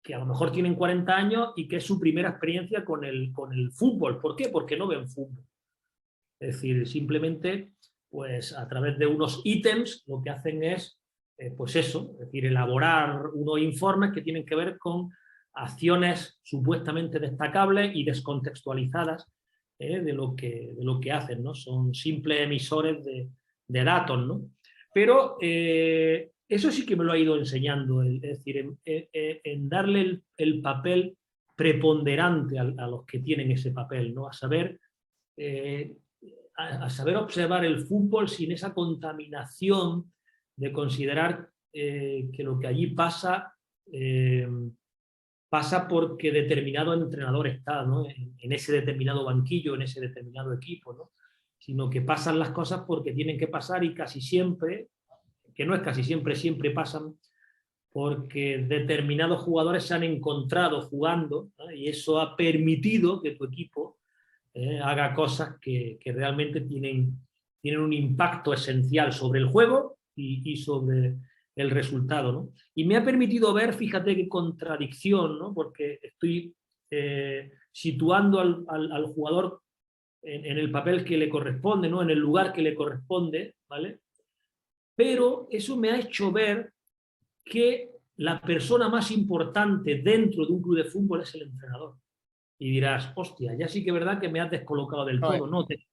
que a lo mejor tienen 40 años y que es su primera experiencia con el fútbol. ¿Por qué? Porque no ven fútbol. Es decir, simplemente, pues a través de unos ítems, lo que hacen es, pues eso, es decir, elaborar unos informes que tienen que ver con acciones supuestamente destacables y descontextualizadas de lo que hacen, ¿no? Son simples emisores de datos, ¿no? Pero eso sí que me lo ha ido enseñando, es decir, en darle el papel preponderante a los que tienen ese papel, ¿no? A saber observar el fútbol sin esa contaminación de considerar que lo que allí pasa pasa porque determinado entrenador está, ¿no? en ese determinado banquillo, en ese determinado equipo, ¿no? Sino que pasan las cosas porque tienen que pasar y casi siempre, que no es casi siempre, siempre pasan porque determinados jugadores se han encontrado jugando, ¿no? Y eso ha permitido que tu equipo haga cosas que realmente tienen un impacto esencial sobre el juego y sobre el resultado, ¿no? Y me ha permitido ver, fíjate qué contradicción, ¿no? Porque estoy situando al jugador en el papel que le corresponde, ¿no? En el lugar que le corresponde, ¿vale? Pero eso me ha hecho ver que la persona más importante dentro de un club de fútbol es el entrenador. Y dirás, hostia, ya sí que es verdad que me has descolocado del todo. No, te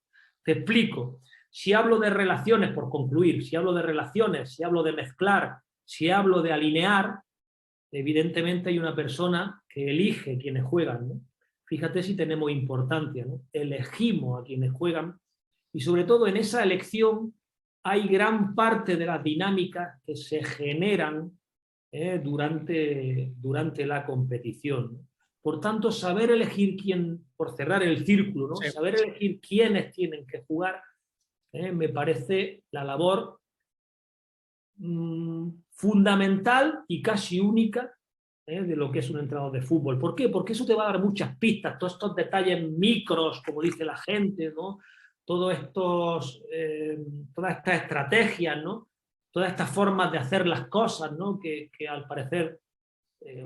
explico. Si hablo de relaciones, por concluir, si hablo de relaciones, si hablo de mezclar, si hablo de alinear, evidentemente hay una persona que elige quienes juegan, ¿no? Fíjate si tenemos importancia, ¿no? Elegimos a quienes juegan y sobre todo en esa elección hay gran parte de las dinámicas que se generan durante la competición, ¿no? Por tanto, saber elegir quién, por cerrar el círculo, ¿no? Sí. Saber elegir quiénes tienen que jugar, me parece la labor fundamental y casi única de lo que es un entrenador de fútbol. ¿Por qué? Porque eso te va a dar muchas pistas, todos estos detalles micros, como dice la gente, ¿no? Todas estas estrategias, ¿no? Todas estas formas de hacer las cosas, ¿no? que al parecer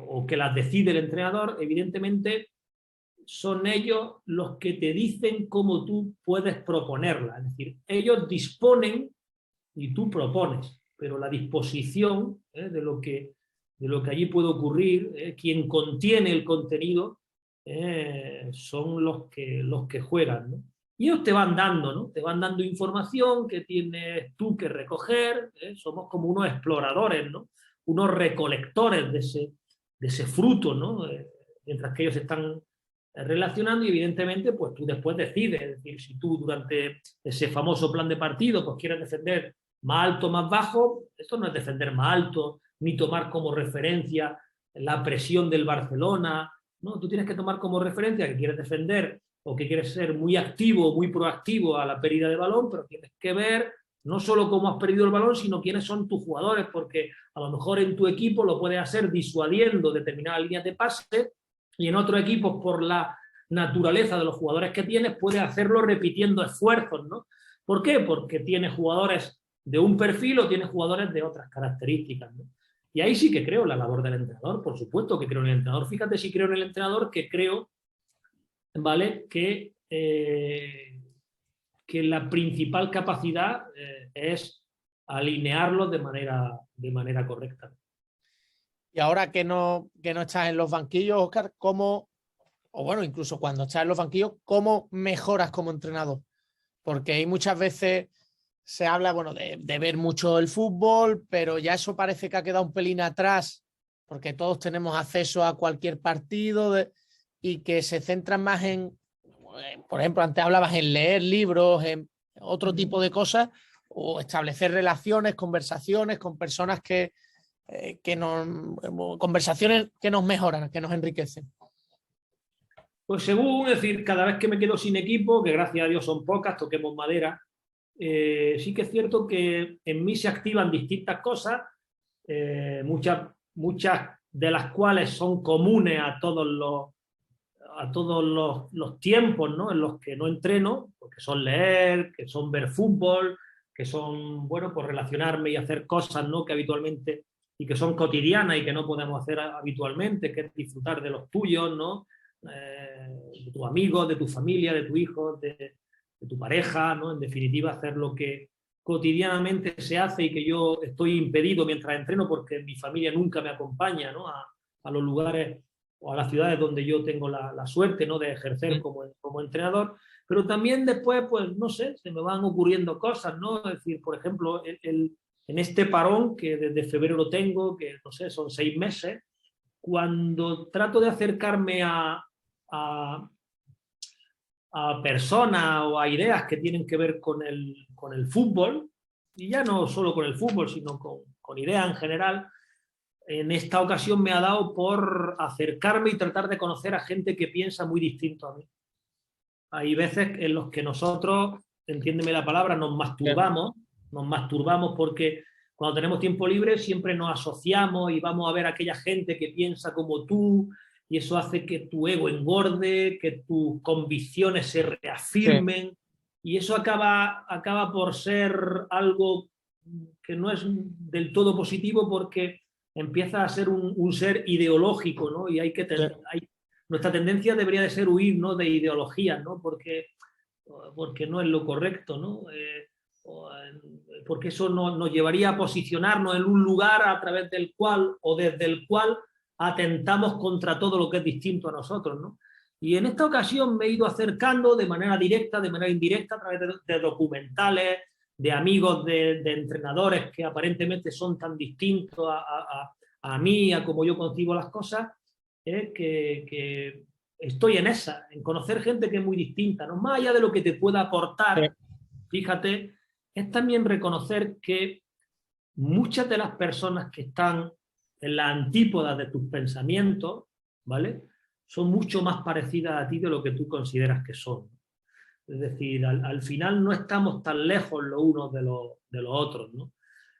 o que las decide el entrenador, evidentemente son ellos los que te dicen cómo tú puedes proponerla. Es decir, ellos disponen y tú propones, pero la disposición de lo que allí puede ocurrir, quien contiene el contenido, son los que juegan, ¿no? Y ellos te van dando, ¿no? Te van dando información que tienes tú que recoger, somos como unos exploradores, ¿no? Unos recolectores de ese fruto, ¿no? Mientras que ellos están relacionando y evidentemente pues tú después decides, es decir, si tú durante ese famoso plan de partido pues quieres defender más alto, más bajo, esto no es defender más alto, ni tomar como referencia la presión del Barcelona, ¿no? Tú tienes que tomar como referencia que quieres defender o que quieres ser muy activo, muy proactivo a la pérdida de balón, pero tienes que ver no solo cómo has perdido el balón, sino quiénes son tus jugadores, porque a lo mejor en tu equipo lo puedes hacer disuadiendo determinadas líneas de pase y en otros equipos, por la naturaleza de los jugadores que tienes, puedes hacerlo repitiendo esfuerzos, ¿no? ¿Por qué? Porque tienes jugadores de un perfil o tienes jugadores de otras características, ¿no? Y ahí sí que creo la labor del entrenador, por supuesto que creo en el entrenador. Fíjate si creo en el entrenador, que creo, ¿vale? Que la principal capacidad es alinearlos de manera correcta. Y ahora que no estás en los banquillos, Óscar, ¿cómo, o bueno, incluso cuando estás en los banquillos, cómo mejoras como entrenador? Porque hay muchas veces se habla, bueno, de ver mucho el fútbol, pero ya eso parece que ha quedado un pelín atrás, porque todos tenemos acceso a cualquier partido y que se centran más en, por ejemplo, antes hablabas en leer libros, en otro tipo de cosas, o establecer relaciones, conversaciones con personas conversaciones que nos mejoran, que nos enriquecen. Pues según, es decir, cada vez que me quedo sin equipo, que gracias a Dios son pocas, toquemos madera, sí que es cierto que en mí se activan distintas cosas, muchas de las cuales son comunes a todos los tiempos, ¿no? En los que no entreno, porque son leer, que son ver fútbol, que son, bueno, pues relacionarme y hacer cosas, ¿no? Que habitualmente y que son cotidianas y que no podemos hacer habitualmente, que es disfrutar de los tuyos, ¿no? De tus amigos, de tu familia, de tu hijo, de tu pareja, ¿no? En definitiva, hacer lo que cotidianamente se hace y que yo estoy impedido mientras entreno porque mi familia nunca me acompaña, ¿no? A los lugares o a las ciudades donde yo tengo la suerte, ¿no? De ejercer como entrenador, pero también después, pues no sé, se me van ocurriendo cosas, ¿no? Es decir, por ejemplo, en este parón que desde febrero lo tengo, que no sé, son 6 meses, cuando trato de acercarme a personas o a ideas que tienen que ver con el fútbol, y ya no solo con el fútbol, sino con ideas en general, en esta ocasión me ha dado por acercarme y tratar de conocer a gente que piensa muy distinto a mí. Hay veces en los que nosotros, entiéndeme la palabra, nos masturbamos porque cuando tenemos tiempo libre siempre nos asociamos y vamos a ver a aquella gente que piensa como tú, y eso hace que tu ego engorde, que tus convicciones se reafirmen, sí. Y eso acaba por ser algo que no es del todo positivo porque empieza a ser un ser ideológico, ¿no? Y hay que tener... Sí. Nuestra tendencia debería de ser huir, ¿no? De ideologías, ¿no? Porque no es lo correcto, ¿no? Porque eso nos llevaría a posicionarnos en un lugar a través del cual o desde el cual atentamos contra todo lo que es distinto a nosotros, ¿no? Y en esta ocasión me he ido acercando de manera directa, de manera indirecta, a través de documentales, de amigos de entrenadores que aparentemente son tan distintos a mí, a cómo yo concibo las cosas, que estoy en esa, en conocer gente que es muy distinta, ¿no? Más allá de lo que te pueda aportar, fíjate, es también reconocer que muchas de las personas que están en la antípoda de tus pensamientos, ¿vale? Son mucho más parecidas a ti de lo que tú consideras que son. Es decir, al final no estamos tan lejos los unos de los otros, ¿no?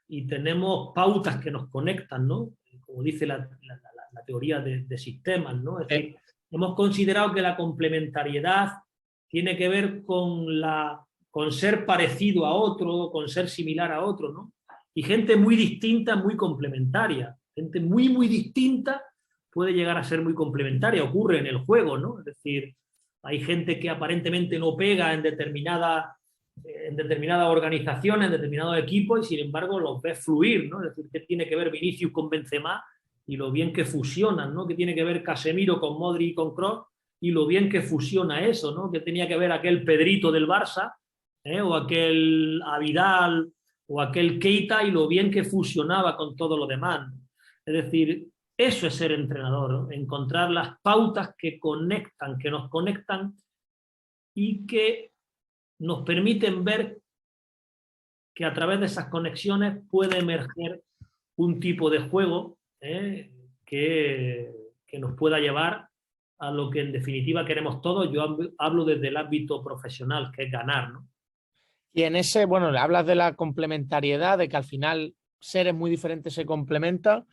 Y tenemos pautas que nos conectan, ¿no? Como dice la teoría de sistemas, ¿no? Es decir, hemos considerado que la complementariedad tiene que ver con ser parecido a otro, con ser similar a otro, ¿no? Y gente muy distinta, muy complementaria. Gente muy, muy distinta puede llegar a ser muy complementaria. Ocurre en el juego, ¿no? Es decir, hay gente que aparentemente no pega en determinadas organizaciones, en determinados equipos, y sin embargo los ves fluir, ¿no? Es decir, ¿qué tiene que ver Vinicius con Benzema y lo bien que fusionan, ¿no? ¿Qué tiene que ver Casemiro con Modric y con Kroos y lo bien que fusiona eso, ¿no? ¿Qué tenía que ver aquel Pedrito del Barça, o aquel Vidal o aquel Keita y lo bien que fusionaba con todo lo demás? Es decir, eso es ser entrenador, ¿no? Encontrar las pautas que conectan, que nos conectan y que nos permiten ver que a través de esas conexiones puede emerger un tipo de juego que nos pueda llevar a lo que en definitiva queremos todos. Yo hablo desde el ámbito profesional, que es ganar, ¿no? Y en ese, bueno, le hablas de la complementariedad, de que al final seres muy diferentes se complementan.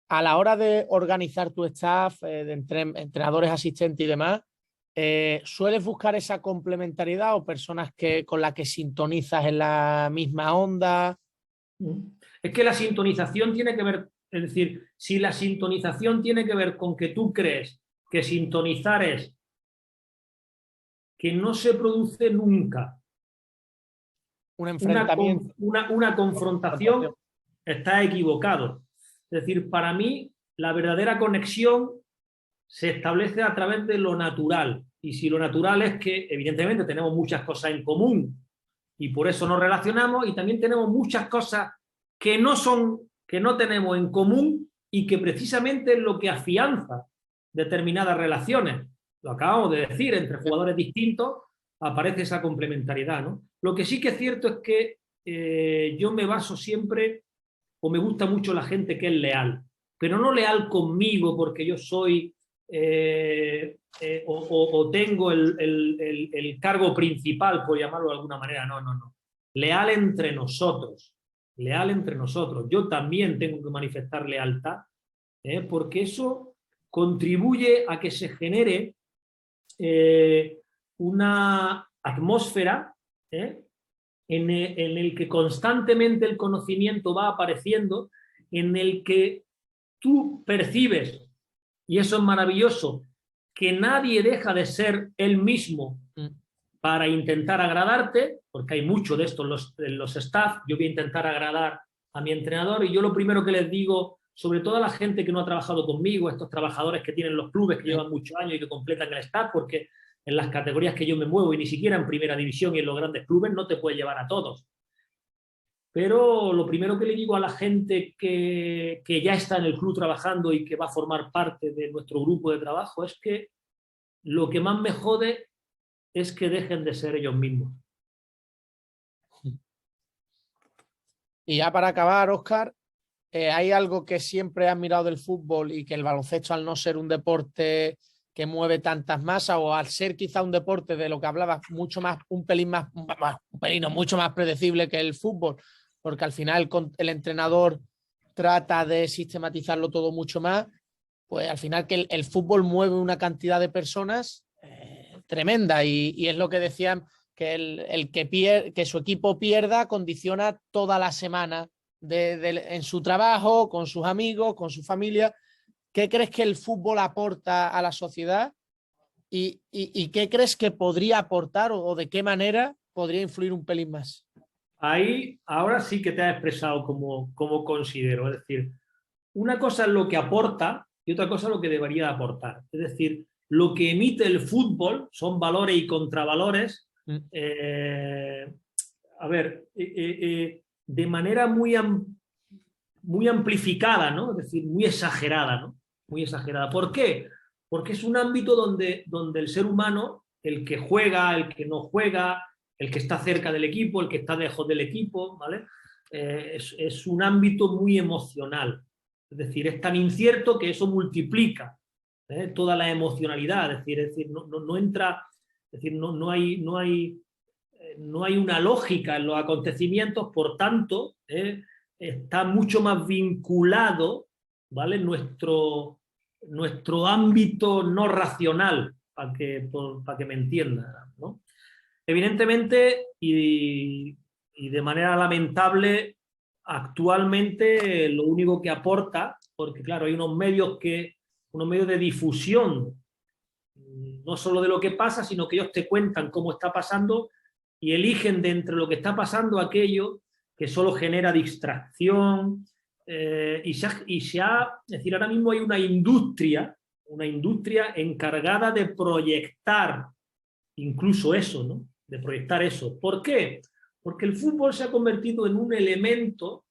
A la hora de organizar tu staff, de entrenadores, asistentes y demás, ¿sueles buscar esa complementariedad o personas con las que sintonizas en la misma onda? Es que la sintonización tiene que ver, es decir, si la sintonización tiene que ver con que tú crees que sintonizar es que no se produce nunca un enfrentamiento, una confrontación, está equivocado. Es decir, para mí la verdadera conexión se establece a través de lo natural. Y si lo natural es que, evidentemente, tenemos muchas cosas en común y por eso nos relacionamos, y también tenemos muchas cosas que no tenemos en común y que precisamente es lo que afianza determinadas relaciones. Lo acabamos de decir, entre jugadores distintos aparece esa complementariedad, ¿no? Lo que sí que es cierto es que yo me baso siempre, o me gusta mucho la gente que es leal, pero no leal conmigo porque yo soy o tengo el cargo principal, por llamarlo de alguna manera. No. Leal entre nosotros. Leal entre nosotros. Yo también tengo que manifestar lealtad, porque eso contribuye a que se genere una atmósfera en el que constantemente el conocimiento va apareciendo en el que tú percibes, y eso es maravilloso, que nadie deja de ser él mismo para intentar agradarte, porque hay mucho de esto en los staff. Yo voy a intentar agradar a mi entrenador, y yo lo primero que les digo, sobre todo a la gente que no ha trabajado conmigo, estos trabajadores que tienen los clubes, que llevan muchos años y que completan el staff, porque en las categorías que yo me muevo, y ni siquiera en primera división y en los grandes clubes, no te puedes llevar a todos. Pero lo primero que le digo a la gente que ya está en el club trabajando y que va a formar parte de nuestro grupo de trabajo es que lo que más me jode es que dejen de ser ellos mismos. Y ya para acabar, Óscar, ¿hay algo que siempre has mirado del fútbol y que el baloncesto, al no ser un deporte que mueve tantas masas, o al ser quizá un deporte de lo que hablabas, mucho más, un pelín mucho más predecible que el fútbol, porque al final el entrenador trata de sistematizarlo todo mucho más, pues al final que el fútbol mueve una cantidad de personas tremenda, y es lo que decían, que que su equipo pierda condiciona toda la semana en su trabajo, con sus amigos, con su familia. ¿Qué crees que el fútbol aporta a la sociedad y qué crees que podría aportar, o de qué manera podría influir un pelín más? Ahí, ahora sí que te has expresado como considero. Es decir, una cosa es lo que aporta y otra cosa es lo que debería aportar. Es decir, lo que emite el fútbol son valores y contravalores. A ver, de manera muy amplificada, ¿no? Es decir, muy exagerada, ¿no? Muy exagerada. ¿Por qué? Porque es un ámbito donde el ser humano, el que juega, el que no juega, el que está cerca del equipo, el que está lejos del equipo, ¿vale? Es un ámbito muy emocional. Es decir, es tan incierto que eso multiplica toda la emocionalidad. Es decir, no entra, es decir, no hay una lógica en los acontecimientos, por tanto, está mucho más vinculado, ¿vale? Nuestro ámbito no racional, para que me entiendan, ¿no? Evidentemente, y de manera lamentable, actualmente lo único que aporta, porque claro, hay unos medios de difusión, no solo de lo que pasa, sino que ellos te cuentan cómo está pasando y eligen de entre lo que está pasando aquello que solo genera distracción, es decir, ahora mismo hay una industria encargada de proyectar incluso eso, ¿no? De proyectar eso. ¿Por qué? Porque el fútbol se ha convertido en un elemento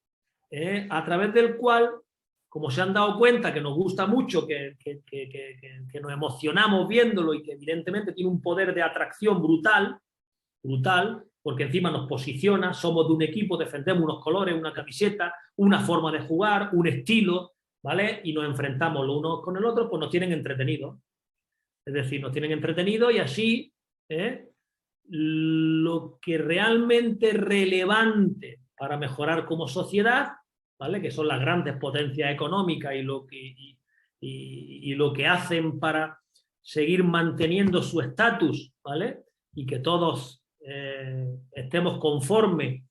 a través del cual, como se han dado cuenta que nos gusta mucho, que nos emocionamos viéndolo y que evidentemente tiene un poder de atracción brutal, porque encima nos posiciona, somos de un equipo, defendemos unos colores, una camiseta, una forma de jugar, un estilo, ¿vale? Y nos enfrentamos los unos con el otro, pues nos tienen entretenidos. Es decir, nos tienen entretenidos y así lo que realmente es relevante para mejorar como sociedad, ¿vale? Que son las grandes potencias económicas y lo que hacen para seguir manteniendo su estatus, ¿vale? Y que todos estemos conformes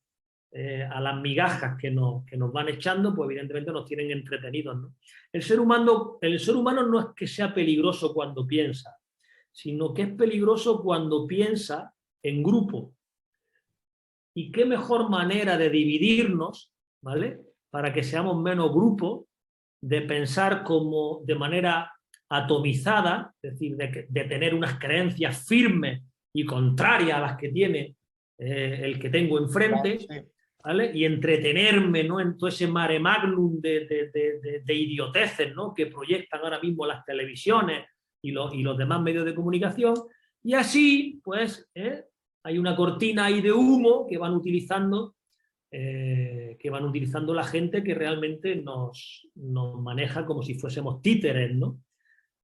a las migajas que nos van echando, pues evidentemente nos tienen entretenidos, ¿no? El ser humano no es que sea peligroso cuando piensa, sino que es peligroso cuando piensa en grupo. Y qué mejor manera de dividirnos, ¿vale? Para que seamos menos grupo, de pensar como de manera atomizada, es decir, de tener unas creencias firmes y contrarias a las que tiene el que tengo enfrente, ¿vale? Y entretenerme, ¿no? En todo ese mare magnum de idioteces, ¿no? Que proyectan ahora mismo las televisiones y los demás medios de comunicación. Y así, pues, hay una cortina ahí de humo que van utilizando la gente que realmente nos maneja como si fuésemos títeres, ¿no?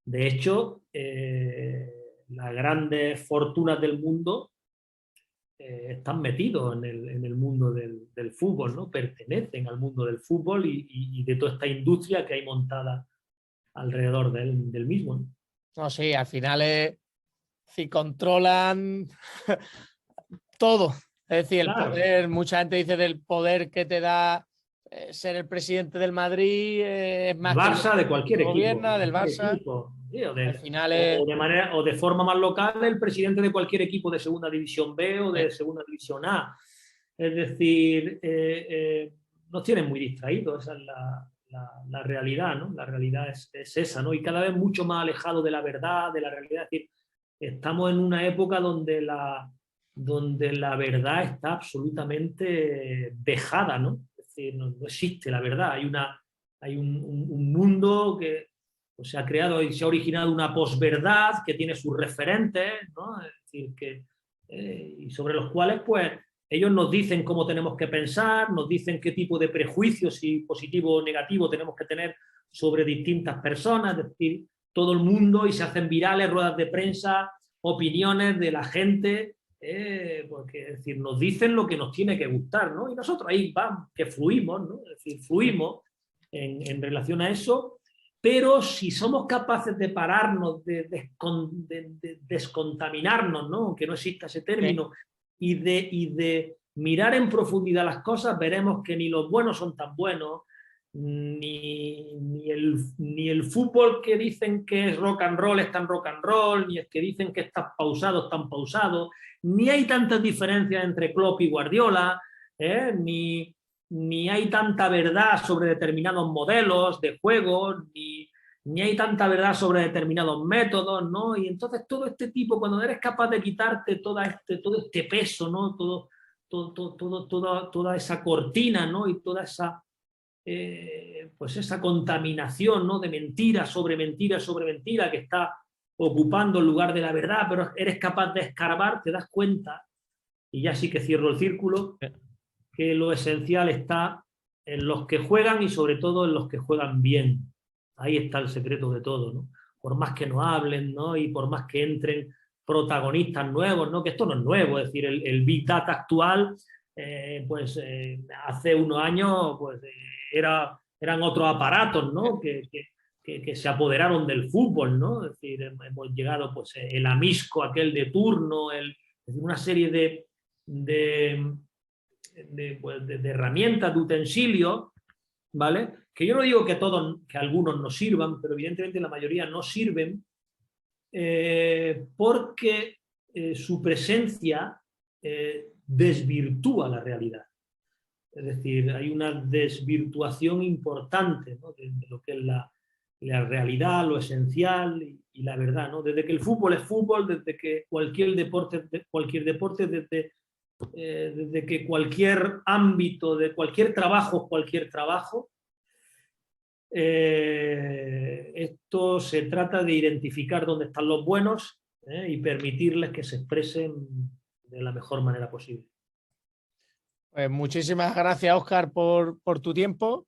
De hecho, las grandes fortunas del mundo están metidos en el mundo del fútbol, ¿no? Pertenecen al mundo del fútbol y de toda esta industria que hay montada alrededor del mismo, ¿no? No, sí, al final si controlan todo. Es decir, el Claro. poder, mucha gente dice del poder que te da ser el presidente del Madrid es más Barça, que de cualquier equipo. Gobierna, del Barça. Sí, Al final es... o de forma más local, el presidente de cualquier equipo de Segunda División B o de Segunda División A. Es decir, nos tienen muy distraídos, esa es la realidad, ¿no? La realidad es esa, ¿no? Y cada vez mucho más alejado de la verdad, de la realidad. Es decir, estamos en una época donde la verdad está absolutamente dejada, ¿no? Es decir, no existe la verdad. Hay un mundo que pues, se ha creado y se ha originado una posverdad que tiene sus referentes, ¿no? Es decir, y sobre los cuales, pues, ellos nos dicen cómo tenemos que pensar, nos dicen qué tipo de prejuicios, si positivo o negativo, tenemos que tener sobre distintas personas, es decir, todo el mundo, y se hacen virales ruedas de prensa, opiniones de la gente, porque es decir, nos dicen lo que nos tiene que gustar, ¿no? Y nosotros ahí vamos, que fluimos, ¿no? Es decir, fluimos en relación a eso, pero si somos capaces de pararnos, de descontaminarnos, ¿no? Aunque no exista ese término, y de mirar en profundidad las cosas, veremos que ni los buenos son tan buenos, ni el fútbol que dicen que es rock and roll es tan rock and roll, ni el que dicen que está pausado es tan pausado, ni hay tantas diferencias entre Klopp y Guardiola, ni hay tanta verdad sobre determinados modelos de juego, ni hay tanta verdad sobre determinados métodos, ¿no? Y entonces todo este tipo, cuando eres capaz de quitarte todo este peso, ¿no? Toda esa cortina, ¿no? Y toda esa, pues esa contaminación, ¿no? De mentira sobre mentira sobre mentira que está ocupando el lugar de la verdad, pero eres capaz de escarbar, te das cuenta, y ya sí que cierro el círculo, que lo esencial está en los que juegan y sobre todo en los que juegan bien. Ahí está el secreto de todo, ¿no? Por más que no hablen, ¿no? Y por más que entren protagonistas nuevos, ¿no? Que esto no es nuevo, es decir, el Big Data actual, hace unos años, pues eran otros aparatos, ¿no? Que se apoderaron del fútbol, ¿no? Es decir, hemos llegado, pues, el amisco aquel de turno, una serie de herramientas, de utensilios, ¿vale? Que yo no digo que algunos no sirvan, pero evidentemente la mayoría no sirven porque su presencia desvirtúa la realidad. Es decir, hay una desvirtuación importante, ¿no? de lo que es la realidad, lo esencial y la verdad, ¿no? Desde que el fútbol es fútbol, desde que cualquier deporte, desde que cualquier ámbito, de cualquier trabajo, esto se trata de identificar dónde están los buenos y permitirles que se expresen de la mejor manera posible. Pues muchísimas gracias, Óscar, por tu tiempo.